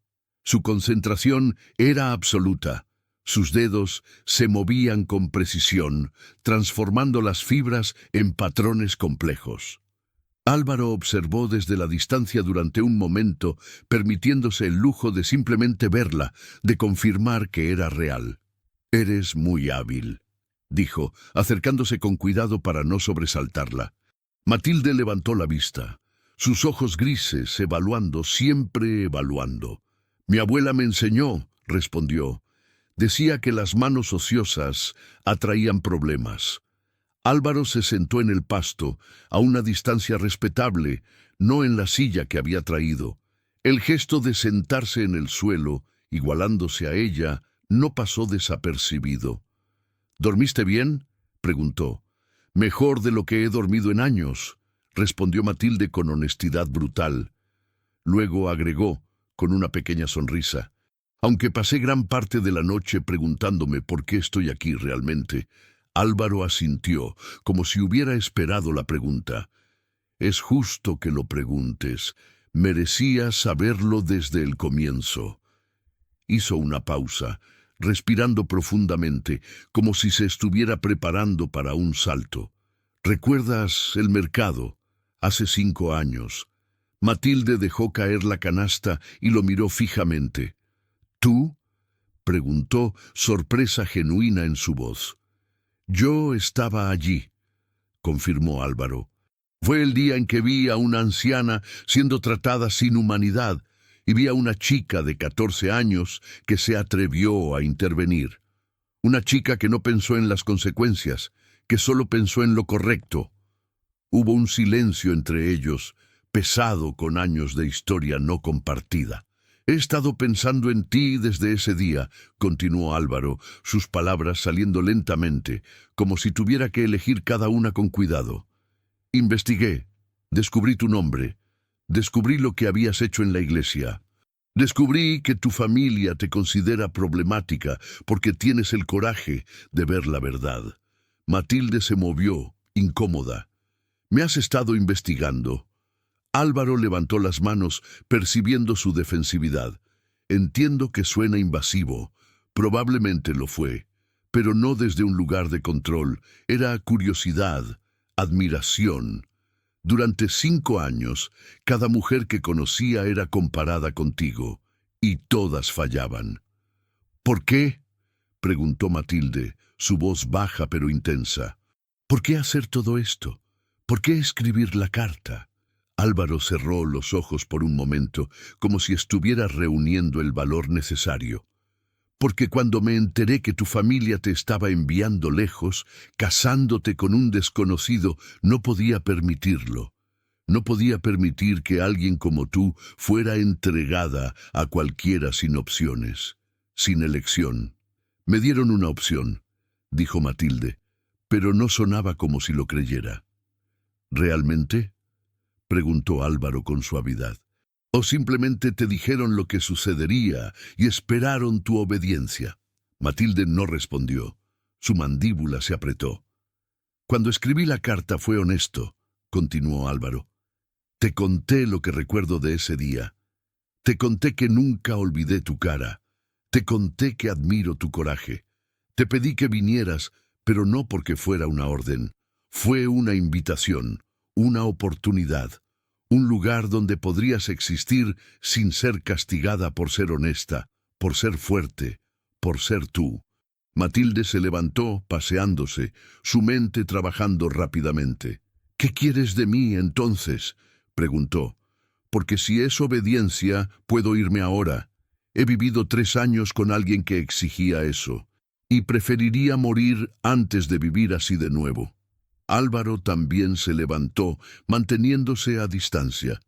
Su concentración era absoluta. Sus dedos se movían con precisión, transformando las fibras en patrones complejos. Álvaro observó desde la distancia durante un momento, permitiéndose el lujo de simplemente verla, de confirmar que era real. «Eres muy hábil», dijo, acercándose con cuidado para no sobresaltarla. Matilde levantó la vista, sus ojos grises evaluando, siempre evaluando. «Mi abuela me enseñó», respondió. «Decía que las manos ociosas atraían problemas». Álvaro se sentó en el pasto, a una distancia respetable, no en la silla que había traído. El gesto de sentarse en el suelo, igualándose a ella, no pasó desapercibido. «¿Dormiste bien?», preguntó. «Mejor de lo que he dormido en años», respondió Matilde con honestidad brutal. Luego agregó, con una pequeña sonrisa, «Aunque pasé gran parte de la noche preguntándome por qué estoy aquí realmente». Álvaro asintió, como si hubiera esperado la pregunta. «Es justo que lo preguntes. Merecías saberlo desde el comienzo». Hizo una pausa, respirando profundamente, como si se estuviera preparando para un salto. «¿Recuerdas el mercado? Hace 5 años». Matilde dejó caer la canasta y lo miró fijamente. «¿Tú?», preguntó, sorpresa genuina en su voz. «Yo estaba allí», confirmó Álvaro. «Fue el día en que vi a una anciana siendo tratada sin humanidad y vi a una chica de 14 años que se atrevió a intervenir. Una chica que no pensó en las consecuencias, que solo pensó en lo correcto». Hubo un silencio entre ellos, pesado con años de historia no compartida. «He estado pensando en ti desde ese día», continuó Álvaro, sus palabras saliendo lentamente, como si tuviera que elegir cada una con cuidado. «Investigué, descubrí tu nombre, descubrí lo que habías hecho en la iglesia. Descubrí que tu familia te considera problemática porque tienes el coraje de ver la verdad». Matilde se movió, incómoda. «¿Me has estado investigando?». Álvaro levantó las manos, percibiendo su defensividad. «Entiendo que suena invasivo. Probablemente lo fue, pero no desde un lugar de control. Era curiosidad, admiración. Durante 5 años, cada mujer que conocía era comparada contigo, y todas fallaban». «¿Por qué?», preguntó Matilde, su voz baja pero intensa. «¿Por qué hacer todo esto? ¿Por qué escribir la carta?». Álvaro cerró los ojos por un momento, como si estuviera reuniendo el valor necesario. «Porque cuando me enteré que tu familia te estaba enviando lejos, casándote con un desconocido, no podía permitirlo. No podía permitir que alguien como tú fuera entregada a cualquiera sin opciones, sin elección. Me dieron una opción, dijo Matilde, pero no sonaba como si lo creyera. ¿Realmente?, preguntó Álvaro con suavidad. ¿O simplemente te dijeron lo que sucedería y esperaron tu obediencia? Matilde no respondió. Su mandíbula se apretó. Cuando escribí la carta fue honesto, continuó Álvaro. Te conté lo que recuerdo de ese día. Te conté que nunca olvidé tu cara. Te conté que admiro tu coraje. Te pedí que vinieras, pero no porque fuera una orden. Fue una invitación, una oportunidad, un lugar donde podrías existir sin ser castigada por ser honesta, por ser fuerte, por ser tú. Matilde se levantó, paseándose, su mente trabajando rápidamente. «¿Qué quieres de mí, entonces?», preguntó. «Porque si es obediencia, puedo irme ahora. He vivido 3 años con alguien que exigía eso, y preferiría morir antes de vivir así de nuevo». Álvaro también se levantó, manteniéndose a distancia.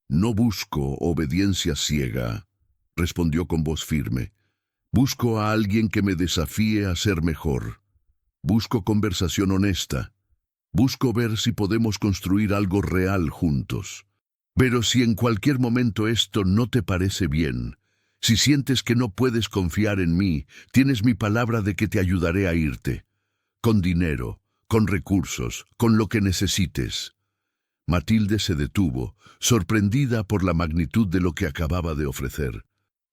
«No busco obediencia ciega», respondió con voz firme. «Busco a alguien que me desafíe a ser mejor. Busco conversación honesta. Busco ver si podemos construir algo real juntos. Pero si en cualquier momento esto no te parece bien, si sientes que no puedes confiar en mí, tienes mi palabra de que te ayudaré a irte. Con dinero, con recursos, con lo que necesites». Matilde se detuvo, sorprendida por la magnitud de lo que acababa de ofrecer.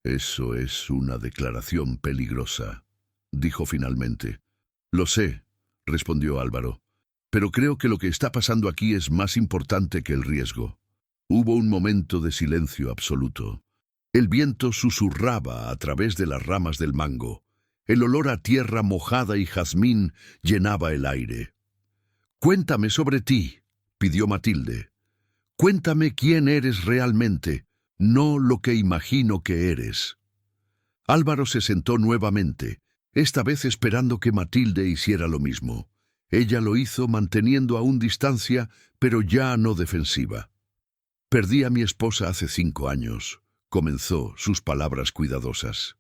«Eso es una declaración peligrosa», dijo finalmente. «Lo sé», respondió Álvaro, «pero creo que lo que está pasando aquí es más importante que el riesgo». Hubo un momento de silencio absoluto. El viento susurraba a través de las ramas del mango. El olor a tierra mojada y jazmín llenaba el aire. «Cuéntame sobre ti», pidió Matilde. «Cuéntame quién eres realmente, no lo que imagino que eres». Álvaro se sentó nuevamente, esta vez esperando que Matilde hiciera lo mismo. Ella lo hizo manteniendo aún distancia, pero ya no defensiva. «Perdí a mi esposa hace 5 años», comenzó, sus palabras cuidadosas.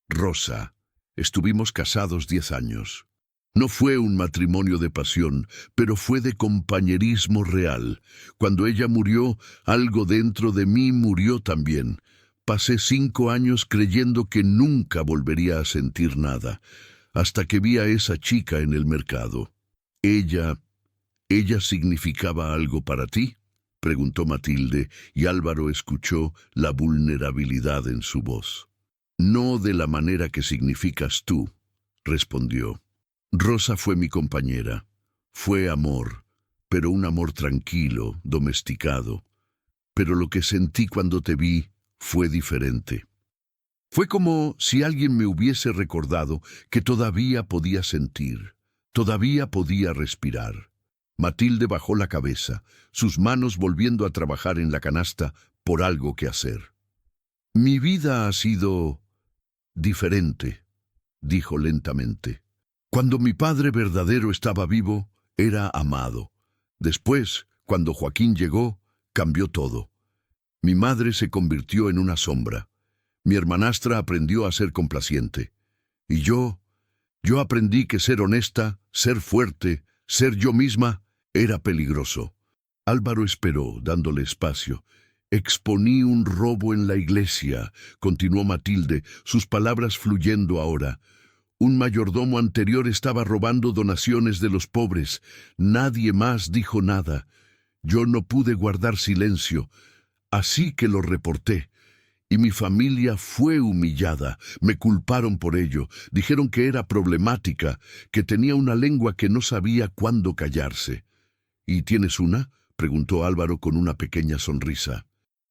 «Rosa, estuvimos casados 10 años. No fue un matrimonio de pasión, pero fue de compañerismo real. Cuando ella murió, algo dentro de mí murió también. Pasé 5 años creyendo que nunca volvería a sentir nada, hasta que vi a esa chica en el mercado. ¿Ella significaba algo para ti?», preguntó Matilde, y Álvaro escuchó la vulnerabilidad en su voz. «No de la manera que significas tú», respondió. «Rosa fue mi compañera. Fue amor, pero un amor tranquilo, domesticado. Pero lo que sentí cuando te vi fue diferente. Fue como si alguien me hubiese recordado que todavía podía sentir, todavía podía respirar». Matilde bajó la cabeza, sus manos volviendo a trabajar en la canasta por algo que hacer. «Mi vida ha sido diferente», dijo lentamente. «Cuando mi padre verdadero estaba vivo, era amado. Después, cuando Joaquín llegó, cambió todo. Mi madre se convirtió en una sombra. Mi hermanastra aprendió a ser complaciente. Y yo aprendí que ser honesta, ser fuerte, ser yo misma, era peligroso». Álvaro esperó, dándole espacio. «Exponí un robo en la iglesia», continuó Matilde, sus palabras fluyendo ahora. «Un mayordomo anterior estaba robando donaciones de los pobres. Nadie más dijo nada. Yo no pude guardar silencio, así que lo reporté. Y mi familia fue humillada. Me culparon por ello. Dijeron que era problemática, que tenía una lengua que no sabía cuándo callarse». «¿Y tienes una?», preguntó Álvaro con una pequeña sonrisa.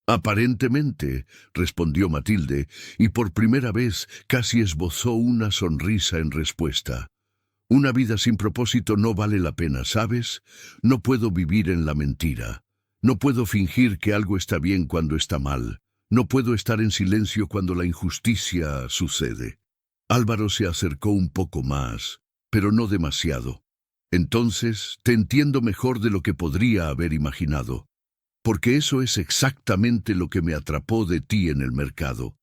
«Aparentemente», respondió Matilde, y por primera vez casi esbozó una sonrisa en respuesta. «Una vida sin propósito no vale la pena, ¿sabes? No puedo vivir en la mentira. No puedo fingir que algo está bien cuando está mal. No puedo estar en silencio cuando la injusticia sucede». Álvaro se acercó un poco más, pero no demasiado. «Entonces, te entiendo mejor de lo que podría haber imaginado, porque eso es exactamente lo que me atrapó de ti en el mercado,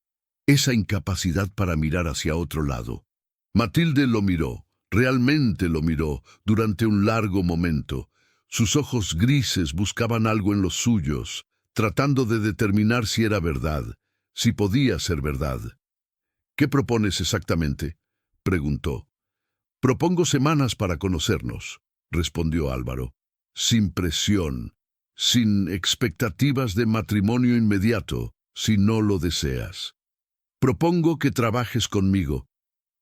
esa incapacidad para mirar hacia otro lado». Matilde lo miró, realmente lo miró, durante un largo momento. Sus ojos grises buscaban algo en los suyos, tratando de determinar si era verdad, si podía ser verdad. «¿Qué propones exactamente?», preguntó. «Propongo semanas para conocernos», respondió Álvaro, «sin presión, sin expectativas de matrimonio inmediato, si no lo deseas. Propongo que trabajes conmigo,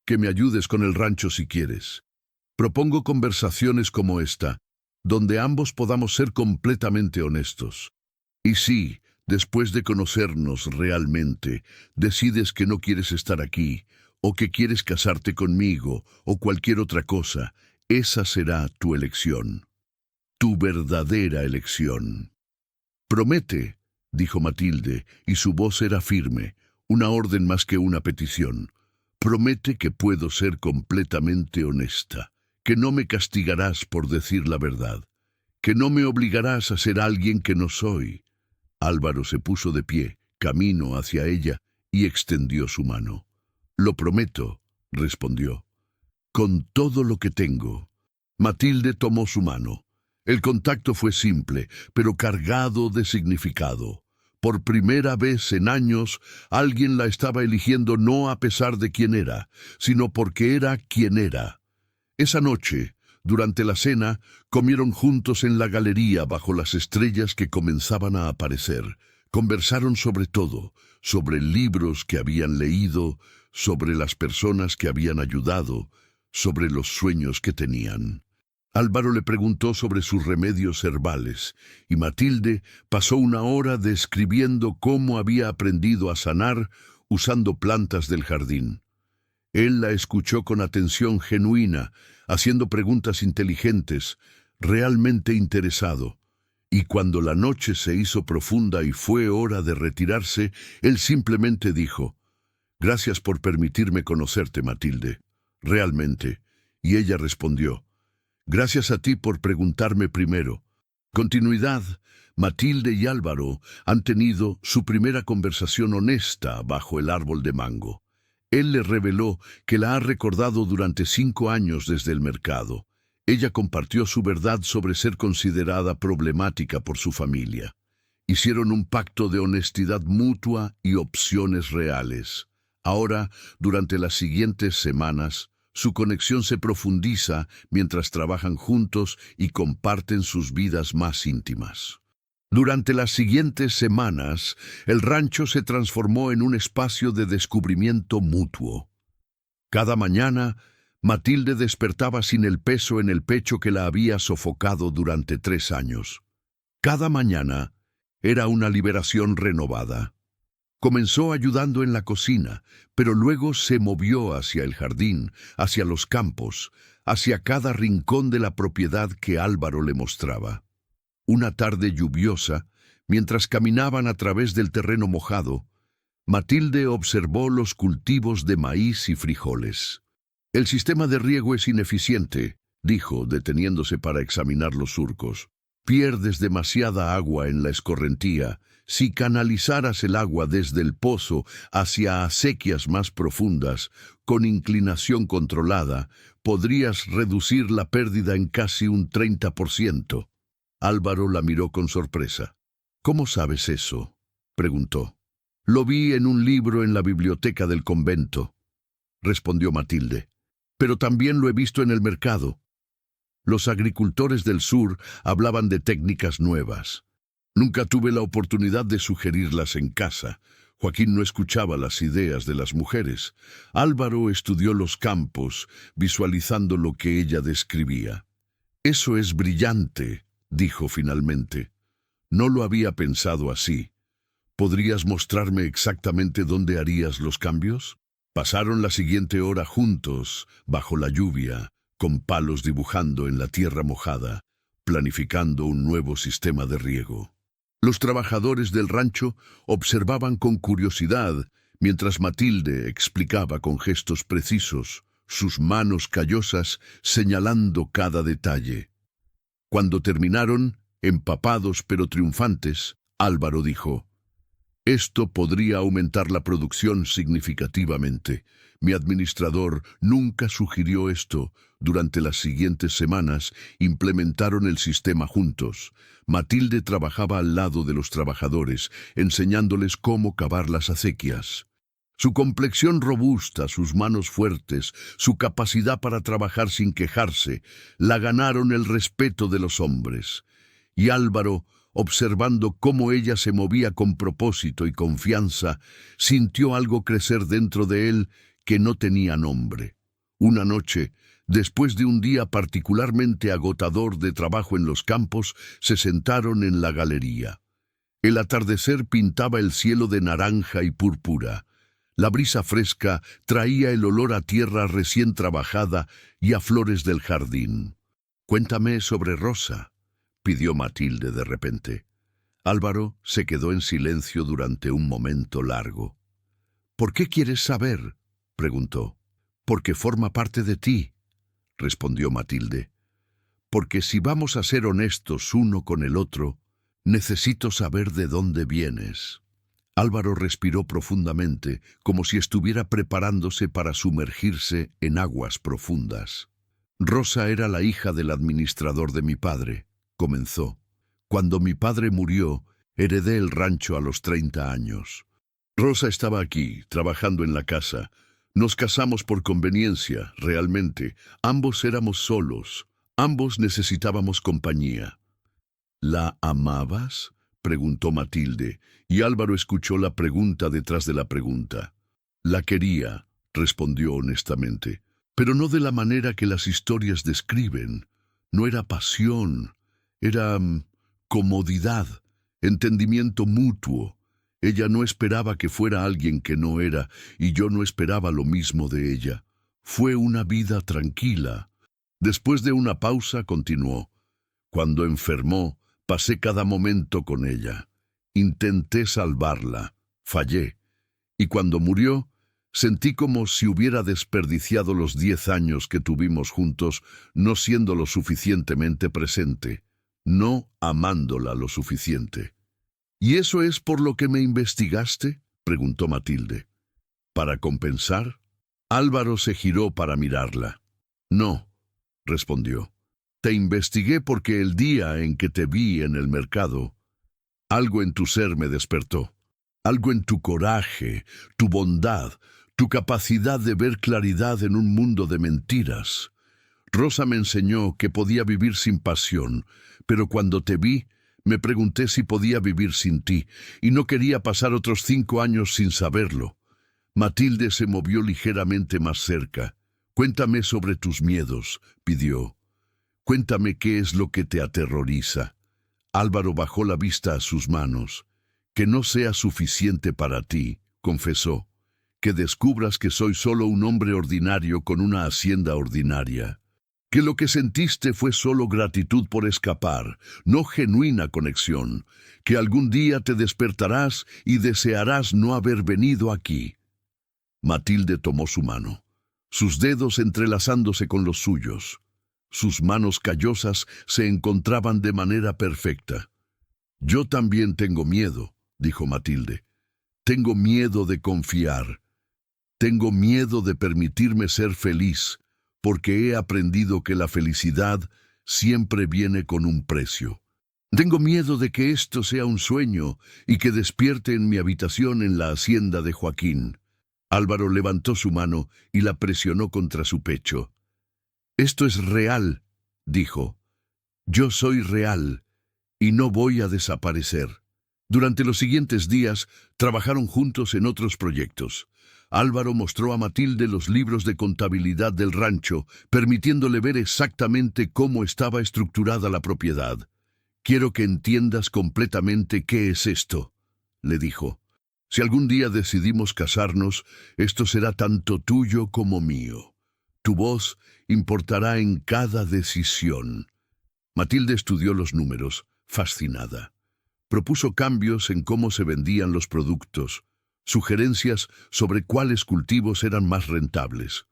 que me ayudes con el rancho si quieres. Propongo conversaciones como esta, donde ambos podamos ser completamente honestos. Y si, después de conocernos realmente, decides que no quieres estar aquí, o que quieres casarte conmigo, o cualquier otra cosa, esa será tu elección. Tu verdadera elección». «Promete», dijo Matilde, y su voz era firme, una orden más que una petición. «Promete que puedo ser completamente honesta, que no me castigarás por decir la verdad, que no me obligarás a ser alguien que no soy». Álvaro se puso de pie, camino hacia ella, y extendió su mano. «Lo prometo», respondió, «con todo lo que tengo». Matilde tomó su mano. El contacto fue simple, pero cargado de significado. Por primera vez en años, alguien la estaba eligiendo no a pesar de quién era, sino porque era quien era. Esa noche, durante la cena, comieron juntos en la galería bajo las estrellas que comenzaban a aparecer. Conversaron sobre todo, sobre libros que habían leído, sobre las personas que habían ayudado, sobre los sueños que tenían. Álvaro le preguntó sobre sus remedios herbales, y Matilde pasó una hora describiendo cómo había aprendido a sanar usando plantas del jardín. Él la escuchó con atención genuina, haciendo preguntas inteligentes, realmente interesado. Y cuando la noche se hizo profunda y fue hora de retirarse, él simplemente dijo: «Gracias por permitirme conocerte, Matilde, realmente». Y ella respondió: «Gracias a ti por preguntarme primero». Continuidad. Matilde y Álvaro han tenido su primera conversación honesta bajo el árbol de mango. Él le reveló que la ha recordado durante 5 años desde el mercado. Ella compartió su verdad sobre ser considerada problemática por su familia. Hicieron un pacto de honestidad mutua y opciones reales. Ahora, durante las siguientes semanas, su conexión se profundiza mientras trabajan juntos y comparten sus vidas más íntimas. Durante las siguientes semanas, el rancho se transformó en un espacio de descubrimiento mutuo. Cada mañana, Matilde despertaba sin el peso en el pecho que la había sofocado durante 3 años. Cada mañana era una liberación renovada. Comenzó ayudando en la cocina, pero luego se movió hacia el jardín, hacia los campos, hacia cada rincón de la propiedad que Álvaro le mostraba. Una tarde lluviosa, mientras caminaban a través del terreno mojado, Matilde observó los cultivos de maíz y frijoles. «El sistema de riego es ineficiente», dijo, deteniéndose para examinar los surcos. «Pierdes demasiada agua en la escorrentía. Si canalizaras el agua desde el pozo hacia acequias más profundas, con inclinación controlada, podrías reducir la pérdida en casi un 30%. Álvaro la miró con sorpresa. «¿Cómo sabes eso?», preguntó. «Lo vi en un libro en la biblioteca del convento», respondió Matilde. «Pero también lo he visto en el mercado». Los agricultores del sur hablaban de técnicas nuevas. Nunca tuve la oportunidad de sugerirlas en casa. Joaquín no escuchaba las ideas de las mujeres. Álvaro estudió los campos, visualizando lo que ella describía. «Eso es brillante», dijo finalmente. «No lo había pensado así. ¿Podrías mostrarme exactamente dónde harías los cambios?». Pasaron la siguiente hora juntos, bajo la lluvia, con palos dibujando en la tierra mojada, planificando un nuevo sistema de riego. Los trabajadores del rancho observaban con curiosidad, mientras Matilde explicaba con gestos precisos, sus manos callosas señalando cada detalle. Cuando terminaron, empapados pero triunfantes, Álvaro dijo: Esto podría aumentar la producción significativamente. Mi administrador nunca sugirió esto. Durante las siguientes semanas implementaron el sistema juntos. Matilde trabajaba al lado de los trabajadores, enseñándoles cómo cavar las acequias. Su complexión robusta, sus manos fuertes, su capacidad para trabajar sin quejarse, la ganaron el respeto de los hombres. Y Álvaro, observando cómo ella se movía con propósito y confianza, sintió algo crecer dentro de él que no tenía nombre. Una noche, después de un día particularmente agotador de trabajo en los campos, se sentaron en la galería. El atardecer pintaba el cielo de naranja y púrpura. La brisa fresca traía el olor a tierra recién trabajada y a flores del jardín. «Cuéntame sobre Rosa», pidió Matilde de repente. Álvaro se quedó en silencio durante un momento largo. «¿Por qué quieres saber?», preguntó. «Porque forma parte de ti», respondió Matilde. «Porque si vamos a ser honestos uno con el otro, necesito saber de dónde vienes». Álvaro respiró profundamente, como si estuviera preparándose para sumergirse en aguas profundas. «Rosa era la hija del administrador de mi padre», comenzó. «Cuando mi padre murió, heredé el rancho a los 30 años. Rosa estaba aquí, trabajando en la casa. Nos casamos por conveniencia, realmente. Ambos éramos solos. Ambos necesitábamos compañía». «¿La amabas?», preguntó Matilde, y Álvaro escuchó la pregunta detrás de la pregunta. «La quería», respondió honestamente, «pero no de la manera que las historias describen. No era pasión, era comodidad, entendimiento mutuo. Ella no esperaba que fuera alguien que no era, y yo no esperaba lo mismo de ella. Fue una vida tranquila». Después de una pausa, continuó. «Cuando enfermó, pasé cada momento con ella. Intenté salvarla, fallé. Y cuando murió, sentí como si hubiera desperdiciado los 10 años que tuvimos juntos, no siendo lo suficientemente presente, no amándola lo suficiente». «¿Y eso es por lo que me investigaste?», preguntó Matilde. «¿Para compensar?». Álvaro se giró para mirarla. «No», respondió. «Te investigué porque el día en que te vi en el mercado, algo en tu ser me despertó. Algo en tu coraje, tu bondad, tu capacidad de ver claridad en un mundo de mentiras. Rosa me enseñó que podía vivir sin pasión, pero cuando te vi, me pregunté si podía vivir sin ti, y no quería pasar otros 5 años sin saberlo». Matilde se movió ligeramente más cerca. «Cuéntame sobre tus miedos», pidió. «Cuéntame qué es lo que te aterroriza». Álvaro bajó la vista a sus manos. «Que no sea suficiente para ti», confesó. «Que descubras que soy solo un hombre ordinario con una hacienda ordinaria. Que lo que sentiste fue solo gratitud por escapar, no genuina conexión. Que algún día te despertarás y desearás no haber venido aquí». Matilde tomó su mano, sus dedos entrelazándose con los suyos. Sus manos callosas se encontraban de manera perfecta. «Yo también tengo miedo», dijo Matilde. «Tengo miedo de confiar. Tengo miedo de permitirme ser feliz, porque he aprendido que la felicidad siempre viene con un precio. Tengo miedo de que esto sea un sueño y que despierte en mi habitación en la hacienda de Joaquín». Álvaro levantó su mano y la presionó contra su pecho. «Esto es real», dijo. «Yo soy real y no voy a desaparecer». Durante los siguientes días trabajaron juntos en otros proyectos. Álvaro mostró a Matilde los libros de contabilidad del rancho, permitiéndole ver exactamente cómo estaba estructurada la propiedad. «Quiero que entiendas completamente qué es esto», le dijo. «Si algún día decidimos casarnos, esto será tanto tuyo como mío. Tu voz importará en cada decisión». Matilde estudió los números, fascinada. Propuso cambios en cómo se vendían los productos, sugerencias sobre cuáles cultivos eran más rentables.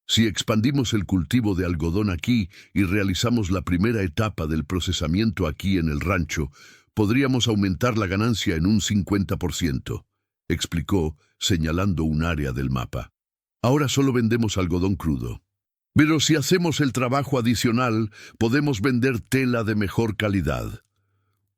«Si expandimos el cultivo de algodón aquí y realizamos la primera etapa del procesamiento aquí en el rancho, Podríamos aumentar la ganancia en un 50%, explicó, señalando un área del mapa. Ahora solo vendemos algodón crudo. Pero si hacemos el trabajo adicional, podemos vender tela de mejor calidad.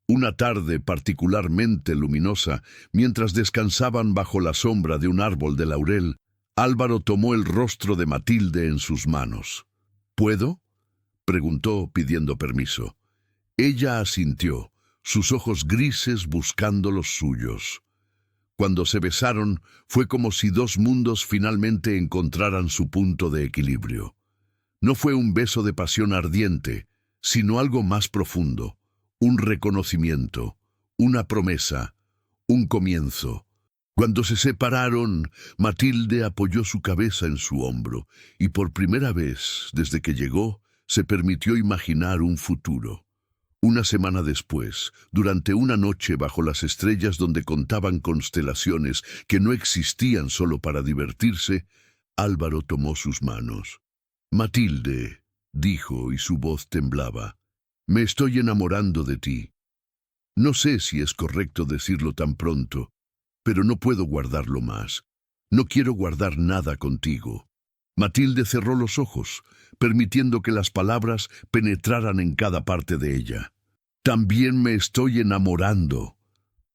Una tarde particularmente luminosa, mientras descansaban bajo la sombra de un árbol de laurel, Álvaro tomó el rostro de Matilde en sus manos. ¿Puedo?, preguntó pidiendo permiso. Ella asintió, sus ojos grises buscando los suyos. Cuando se besaron, fue como si dos mundos finalmente encontraran su punto de equilibrio. No fue un beso de pasión ardiente, sino algo más profundo, un reconocimiento, una promesa, un comienzo. Cuando se separaron, Matilde apoyó su cabeza en su hombro y por primera vez, desde que llegó, se permitió imaginar un futuro. Una semana después, durante una noche bajo las estrellas donde contaban constelaciones que no existían solo para divertirse, Álvaro tomó sus manos. «Matilde», dijo, y su voz temblaba, «me estoy enamorando de ti. No sé si es correcto decirlo tan pronto, pero no puedo guardarlo más. No quiero guardar nada contigo». Matilde cerró los ojos, permitiendo que las palabras penetraran en cada parte de ella. «También me estoy enamorando»,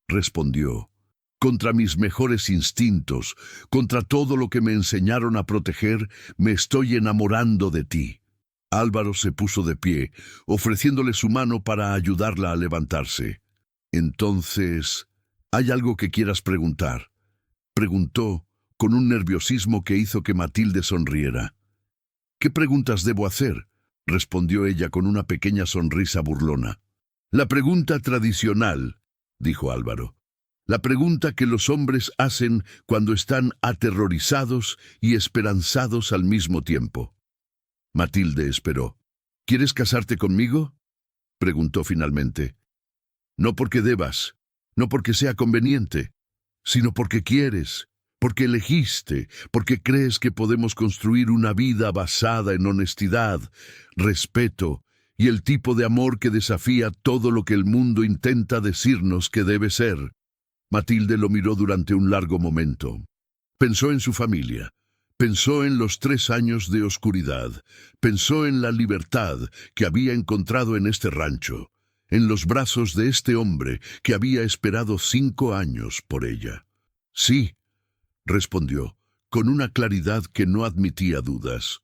respondió. «Contra mis mejores instintos, contra todo lo que me enseñaron a proteger, me estoy enamorando de ti». Álvaro se puso de pie, ofreciéndole su mano para ayudarla a levantarse. «Entonces, ¿hay algo que quieras preguntar?», preguntó, con un nerviosismo que hizo que Matilde sonriera. «¿Qué preguntas debo hacer?», respondió ella con una pequeña sonrisa burlona. «La pregunta tradicional», dijo Álvaro. «La pregunta que los hombres hacen cuando están aterrorizados y esperanzados al mismo tiempo». Matilde esperó. «¿Quieres casarte conmigo?», preguntó finalmente. «No porque debas, no porque sea conveniente, sino porque quieres, porque elegiste, porque crees que podemos construir una vida basada en honestidad, respeto y el tipo de amor que desafía todo lo que el mundo intenta decirnos que debe ser». Matilde lo miró durante un largo momento. Pensó en su familia, pensó en los 3 años de oscuridad, pensó en la libertad que había encontrado en este rancho, en los brazos de este hombre que había esperado 5 años por ella. «Sí», respondió, con una claridad que no admitía dudas.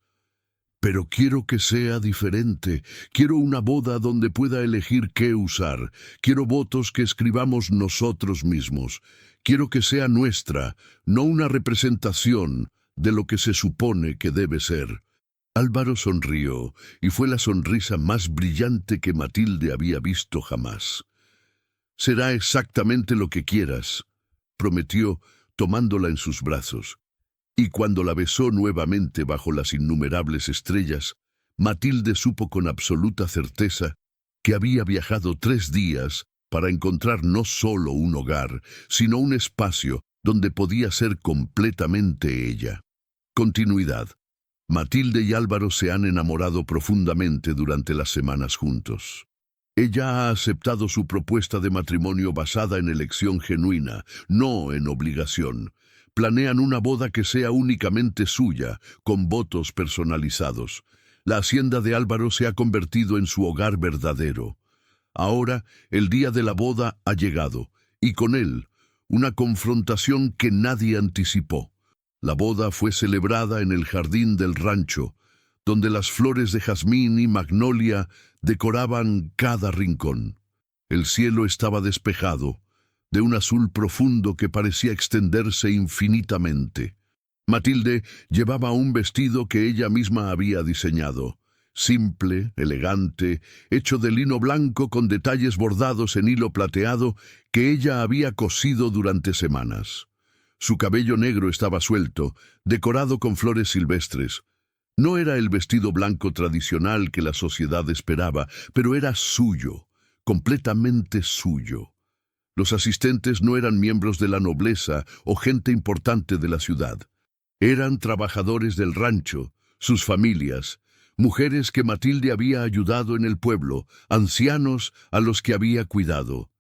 «Pero quiero que sea diferente. Quiero una boda donde pueda elegir qué usar. Quiero votos que escribamos nosotros mismos. Quiero que sea nuestra, no una representación de lo que se supone que debe ser». Álvaro sonrió, y fue la sonrisa más brillante que Matilde había visto jamás. «Será exactamente lo que quieras», prometió, tomándola en sus brazos. Y cuando la besó nuevamente bajo las innumerables estrellas, Matilde supo con absoluta certeza que había viajado 3 días para encontrar no solo un hogar, sino un espacio donde podía ser completamente ella. Continuidad. Matilde y Álvaro se han enamorado profundamente durante las semanas juntos. Ella ha aceptado su propuesta de matrimonio basada en elección genuina, no en obligación. Planean una boda que sea únicamente suya, con votos personalizados. La hacienda de Álvaro se ha convertido en su hogar verdadero. Ahora, el día de la boda ha llegado, y con él, una confrontación que nadie anticipó. La boda fue celebrada en el jardín del rancho, donde las flores de jazmín y magnolia decoraban cada rincón. El cielo estaba despejado, de un azul profundo que parecía extenderse infinitamente. Matilde llevaba un vestido que ella misma había diseñado, simple, elegante, hecho de lino blanco con detalles bordados en hilo plateado que ella había cosido durante semanas. Su cabello negro estaba suelto, decorado con flores silvestres. No era el vestido blanco tradicional que la sociedad esperaba, pero era suyo, completamente suyo. Los asistentes no eran miembros de la nobleza o gente importante de la ciudad. Eran trabajadores del rancho, sus familias, mujeres que Matilde había ayudado en el pueblo, ancianos a los que había cuidado.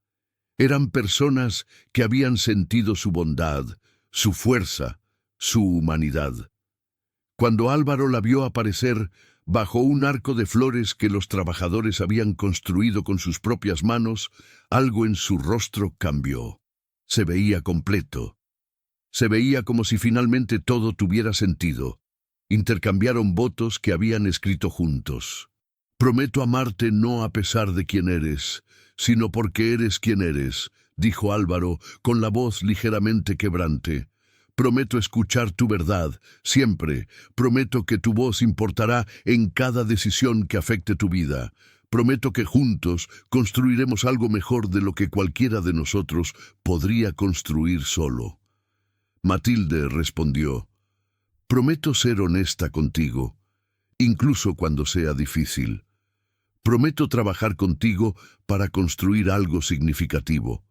Eran personas que habían sentido su bondad, su fuerza, su humanidad. Cuando Álvaro la vio aparecer bajo un arco de flores que los trabajadores habían construido con sus propias manos, algo en su rostro cambió. Se veía completo. Se veía como si finalmente todo tuviera sentido. Intercambiaron votos que habían escrito juntos. «Prometo amarte no a pesar de quién eres, sino porque eres quien eres», dijo Álvaro con la voz ligeramente quebrante. «Prometo escuchar tu verdad, siempre. Prometo que tu voz importará en cada decisión que afecte tu vida. Prometo que juntos construiremos algo mejor de lo que cualquiera de nosotros podría construir solo». Matilde respondió: «Prometo ser honesta contigo, incluso cuando sea difícil. Prometo trabajar contigo para construir algo significativo.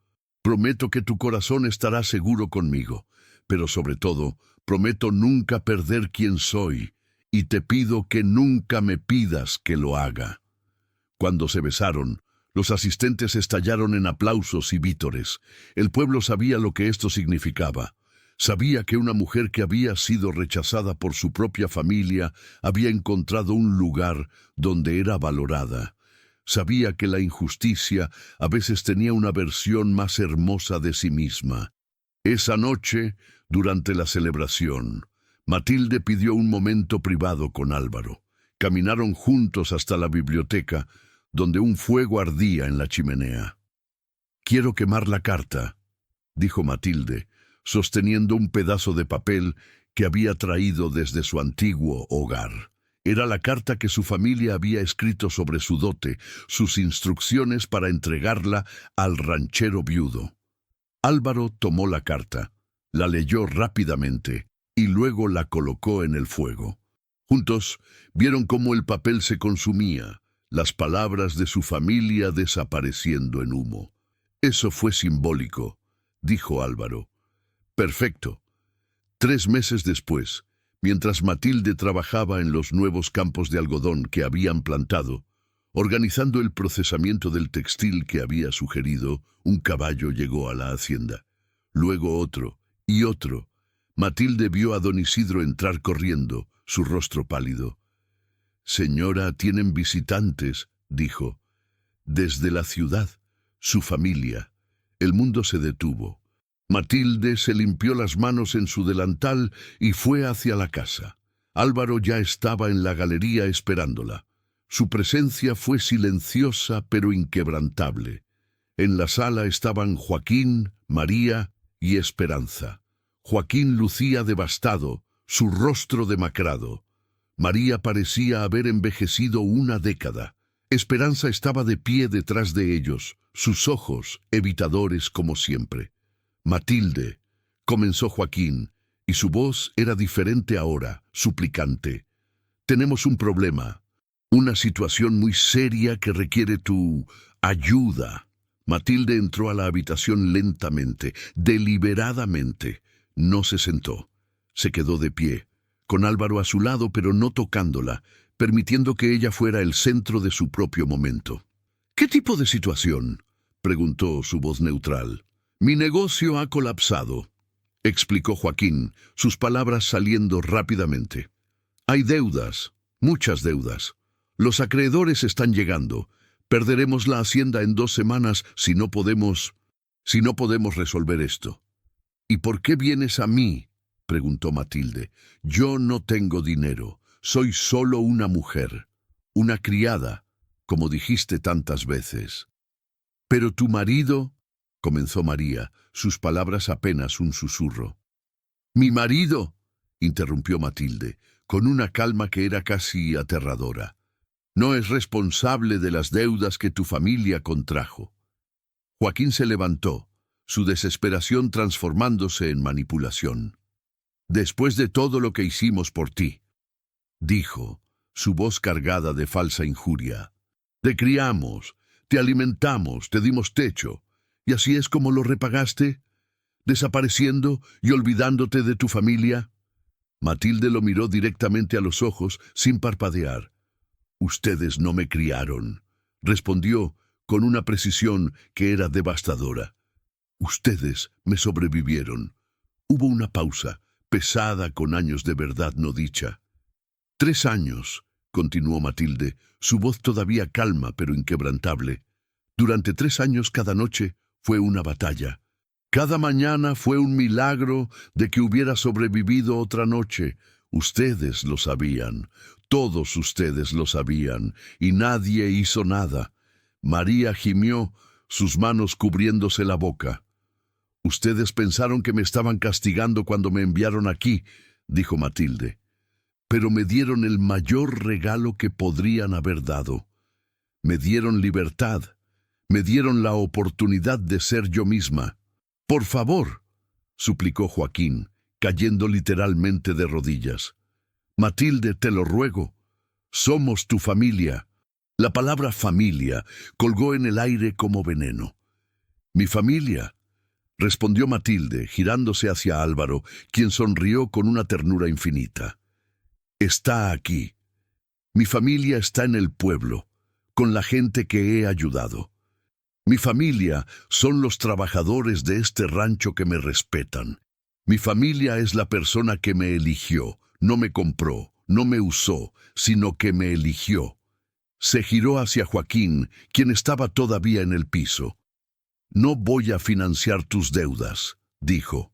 Prometo que tu corazón estará seguro conmigo, pero sobre todo, prometo nunca perder quién soy, y te pido que nunca me pidas que lo haga». Cuando se besaron, los asistentes estallaron en aplausos y vítores. El pueblo sabía lo que esto significaba. Sabía que una mujer que había sido rechazada por su propia familia había encontrado un lugar donde era valorada. Sabía que la injusticia a veces tenía una versión más hermosa de sí misma. Esa noche, durante la celebración, Matilde pidió un momento privado con Álvaro. Caminaron juntos hasta la biblioteca, donde un fuego ardía en la chimenea. «Quiero quemar la carta», dijo Matilde, sosteniendo un pedazo de papel que había traído desde su antiguo hogar. Era la carta que su familia había escrito sobre su dote, sus instrucciones para entregarla al ranchero viudo. Álvaro tomó la carta, la leyó rápidamente y luego la colocó en el fuego. Juntos vieron cómo el papel se consumía, las palabras de su familia desapareciendo en humo. «Eso fue simbólico», dijo Álvaro. «Perfecto». 3 meses después, mientras Matilde trabajaba en los nuevos campos de algodón que habían plantado, organizando el procesamiento del textil que había sugerido, un caballo llegó a la hacienda. Luego otro y otro. Matilde vio a don Isidro entrar corriendo, su rostro pálido. «Señora, tienen visitantes», dijo. «Desde la ciudad, su familia». El mundo se detuvo. Matilde se limpió las manos en su delantal y fue hacia la casa. Álvaro ya estaba en la galería esperándola. Su presencia fue silenciosa pero inquebrantable. En la sala estaban Joaquín, María y Esperanza. Joaquín lucía devastado, su rostro demacrado. María parecía haber envejecido una década. Esperanza estaba de pie detrás de ellos, sus ojos evitadores como siempre. «Matilde», comenzó Joaquín, y su voz era diferente ahora, suplicante. «Tenemos un problema, una situación muy seria que requiere tu ayuda». Matilde entró a la habitación lentamente, deliberadamente. No se sentó. Se quedó de pie, con Álvaro a su lado pero no tocándola, permitiendo que ella fuera el centro de su propio momento. «¿Qué tipo de situación?», preguntó su voz neutral. «Mi negocio ha colapsado», explicó Joaquín, sus palabras saliendo rápidamente. «Hay deudas, muchas deudas. Los acreedores están llegando. Perderemos la hacienda en 2 semanas si no podemos resolver esto». «¿Y por qué vienes a mí?», preguntó Matilde. «Yo no tengo dinero. Soy solo una mujer, una criada, como dijiste tantas veces». «Pero tu marido», comenzó María, sus palabras apenas un susurro. «¿Mi marido?», interrumpió Matilde, con una calma que era casi aterradora. «No es responsable de las deudas que tu familia contrajo». Joaquín se levantó, su desesperación transformándose en manipulación. «Después de todo lo que hicimos por ti», dijo, su voz cargada de falsa injuria. «Te criamos, te alimentamos, te dimos techo, y así es como lo repagaste, desapareciendo y olvidándote de tu familia». Matilde lo miró directamente a los ojos, sin parpadear. «Ustedes no me criaron», respondió con una precisión que era devastadora. Ustedes me sobrevivieron. Hubo una pausa, pesada con años de verdad no dicha. 3 años, continuó Matilde, su voz todavía calma pero inquebrantable. Durante 3 años cada noche fue una batalla. Cada mañana fue un milagro de que hubiera sobrevivido otra noche. Ustedes lo sabían, todos ustedes lo sabían, y nadie hizo nada. María gimió, sus manos cubriéndose la boca. Ustedes pensaron que me estaban castigando cuando me enviaron aquí, dijo Matilde. Pero me dieron el mayor regalo que podrían haber dado. Me dieron libertad. Me dieron la oportunidad de ser yo misma. Por favor, suplicó Joaquín, cayendo literalmente de rodillas. Matilde, te lo ruego. Somos tu familia. La palabra familia colgó en el aire como veneno. Mi familia, respondió Matilde, girándose hacia Álvaro, quien sonrió con una ternura infinita. Está aquí. Mi familia está en el pueblo, con la gente que he ayudado. Mi familia son los trabajadores de este rancho que me respetan. Mi familia es la persona que me eligió, no me compró, no me usó, sino que me eligió. Se giró hacia Joaquín, quien estaba todavía en el piso. No voy a financiar tus deudas, dijo,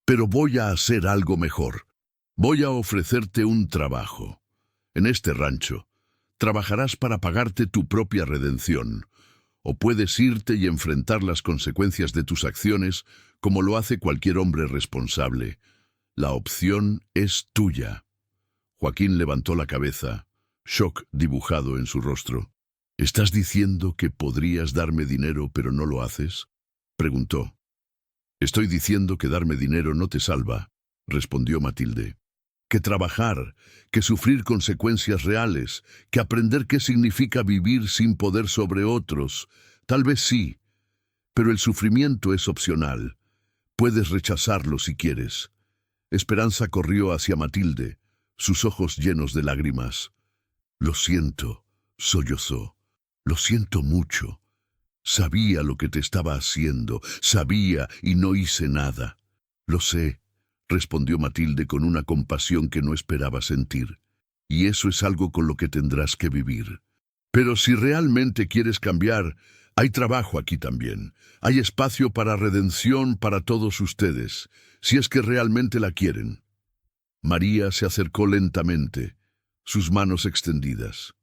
pero voy a hacer algo mejor. Voy a ofrecerte un trabajo. En este rancho, trabajarás para pagarte tu propia redención. O puedes irte y enfrentar las consecuencias de tus acciones como lo hace cualquier hombre responsable. La opción es tuya. Joaquín levantó la cabeza, shock dibujado en su rostro. ¿Estás diciendo que podrías darme dinero pero no lo haces?, preguntó. Estoy diciendo que darme dinero no te salva, respondió Matilde. Que trabajar, que sufrir consecuencias reales, que aprender qué significa vivir sin poder sobre otros, tal vez sí, pero el sufrimiento es opcional. Puedes rechazarlo si quieres. Esperanza corrió hacia Matilde, sus ojos llenos de lágrimas. Lo siento, sollozó. Lo siento mucho. Sabía lo que te estaba haciendo, sabía y no hice nada. Lo sé, respondió Matilde con una compasión que no esperaba sentir. Y eso es algo con lo que tendrás que vivir. Pero si realmente quieres cambiar, hay trabajo aquí también. Hay espacio para redención para todos ustedes, si es que realmente la quieren. María se acercó lentamente, sus manos extendidas.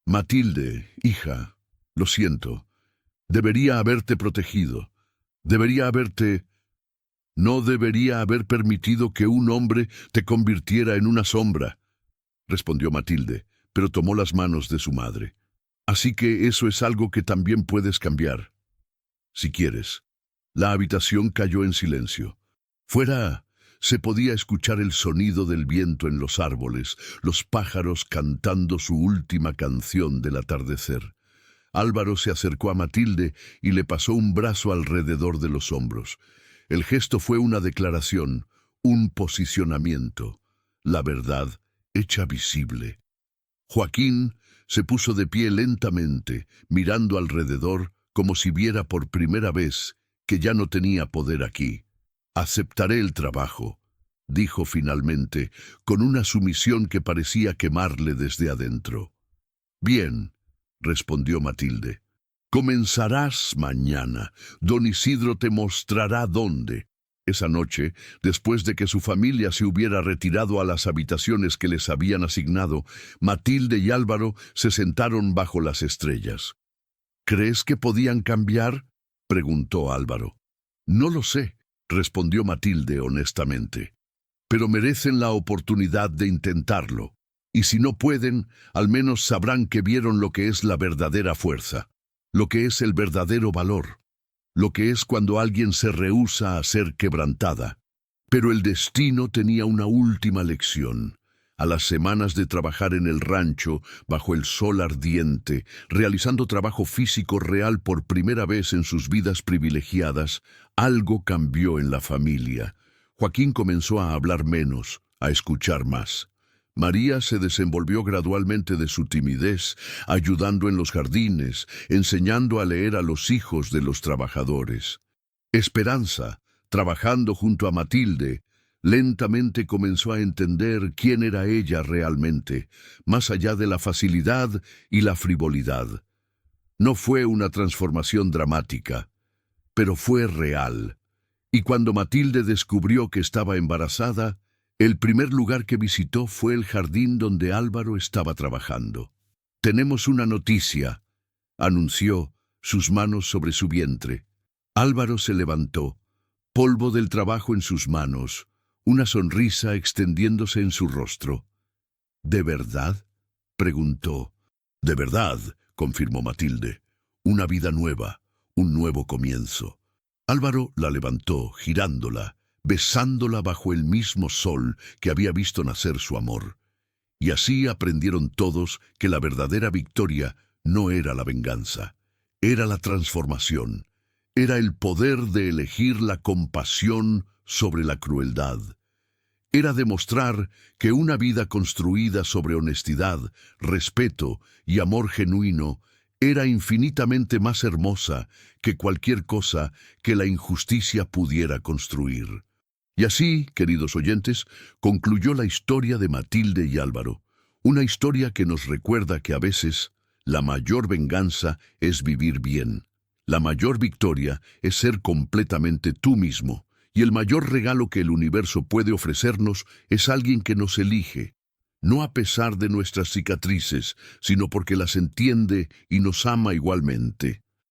Matilde, hija, lo siento. Debería haberte protegido. Debería haberte... No debería haber permitido que un hombre te convirtiera en una sombra, respondió Matilde, pero tomó las manos de su madre. Así que eso es algo que también puedes cambiar. Si quieres. La habitación cayó en silencio. Fuera se podía escuchar el sonido del viento en los árboles, los pájaros cantando su última canción del atardecer. Álvaro se acercó a Matilde y le pasó un brazo alrededor de los hombros. El gesto fue una declaración, un posicionamiento, la verdad hecha visible. Joaquín se puso de pie lentamente, mirando alrededor como si viera por primera vez que ya no tenía poder aquí. Aceptaré el trabajo, dijo finalmente, con una sumisión que parecía quemarle desde adentro. Bien, respondió Matilde. Comenzarás mañana. Don Isidro te mostrará dónde. Esa noche, después de que su familia se hubiera retirado a las habitaciones que les habían asignado, Matilde y Álvaro se sentaron bajo las estrellas. ¿Crees que podían cambiar?, preguntó Álvaro. No lo sé, respondió Matilde honestamente. Pero merecen la oportunidad de intentarlo. Y si no pueden, al menos sabrán que vieron lo que es la verdadera fuerza. Lo que es el verdadero valor, lo que es cuando alguien se rehúsa a ser quebrantada. Pero el destino tenía una última lección. A las semanas de trabajar en el rancho, bajo el sol ardiente, realizando trabajo físico real por primera vez en sus vidas privilegiadas, algo cambió en la familia. Joaquín comenzó a hablar menos, a escuchar más. María se desenvolvió gradualmente de su timidez, ayudando en los jardines, enseñando a leer a los hijos de los trabajadores. Esperanza, trabajando junto a Matilde, lentamente comenzó a entender quién era ella realmente, más allá de la facilidad y la frivolidad. No fue una transformación dramática, pero fue real. Y cuando Matilde descubrió que estaba embarazada, el primer lugar que visitó fue el jardín donde Álvaro estaba trabajando. «Tenemos una noticia», anunció, sus manos sobre su vientre. Álvaro se levantó, polvo del trabajo en sus manos, una sonrisa extendiéndose en su rostro. «¿De verdad?», preguntó. «De verdad», confirmó Matilde. «Una vida nueva, un nuevo comienzo». Álvaro la levantó, girándola, besándola bajo el mismo sol que había visto nacer su amor. Y así aprendieron todos que la verdadera victoria no era la venganza, era la transformación, era el poder de elegir la compasión sobre la crueldad. Era demostrar que una vida construida sobre honestidad, respeto y amor genuino era infinitamente más hermosa que cualquier cosa que la injusticia pudiera construir. Y así, queridos oyentes, concluyó la historia de Matilde y Álvaro, una historia que nos recuerda que a veces la mayor venganza es vivir bien. La mayor victoria es ser completamente tú mismo, y el mayor regalo que el universo puede ofrecernos es alguien que nos elige, no a pesar de nuestras cicatrices, sino porque las entiende y nos ama igualmente.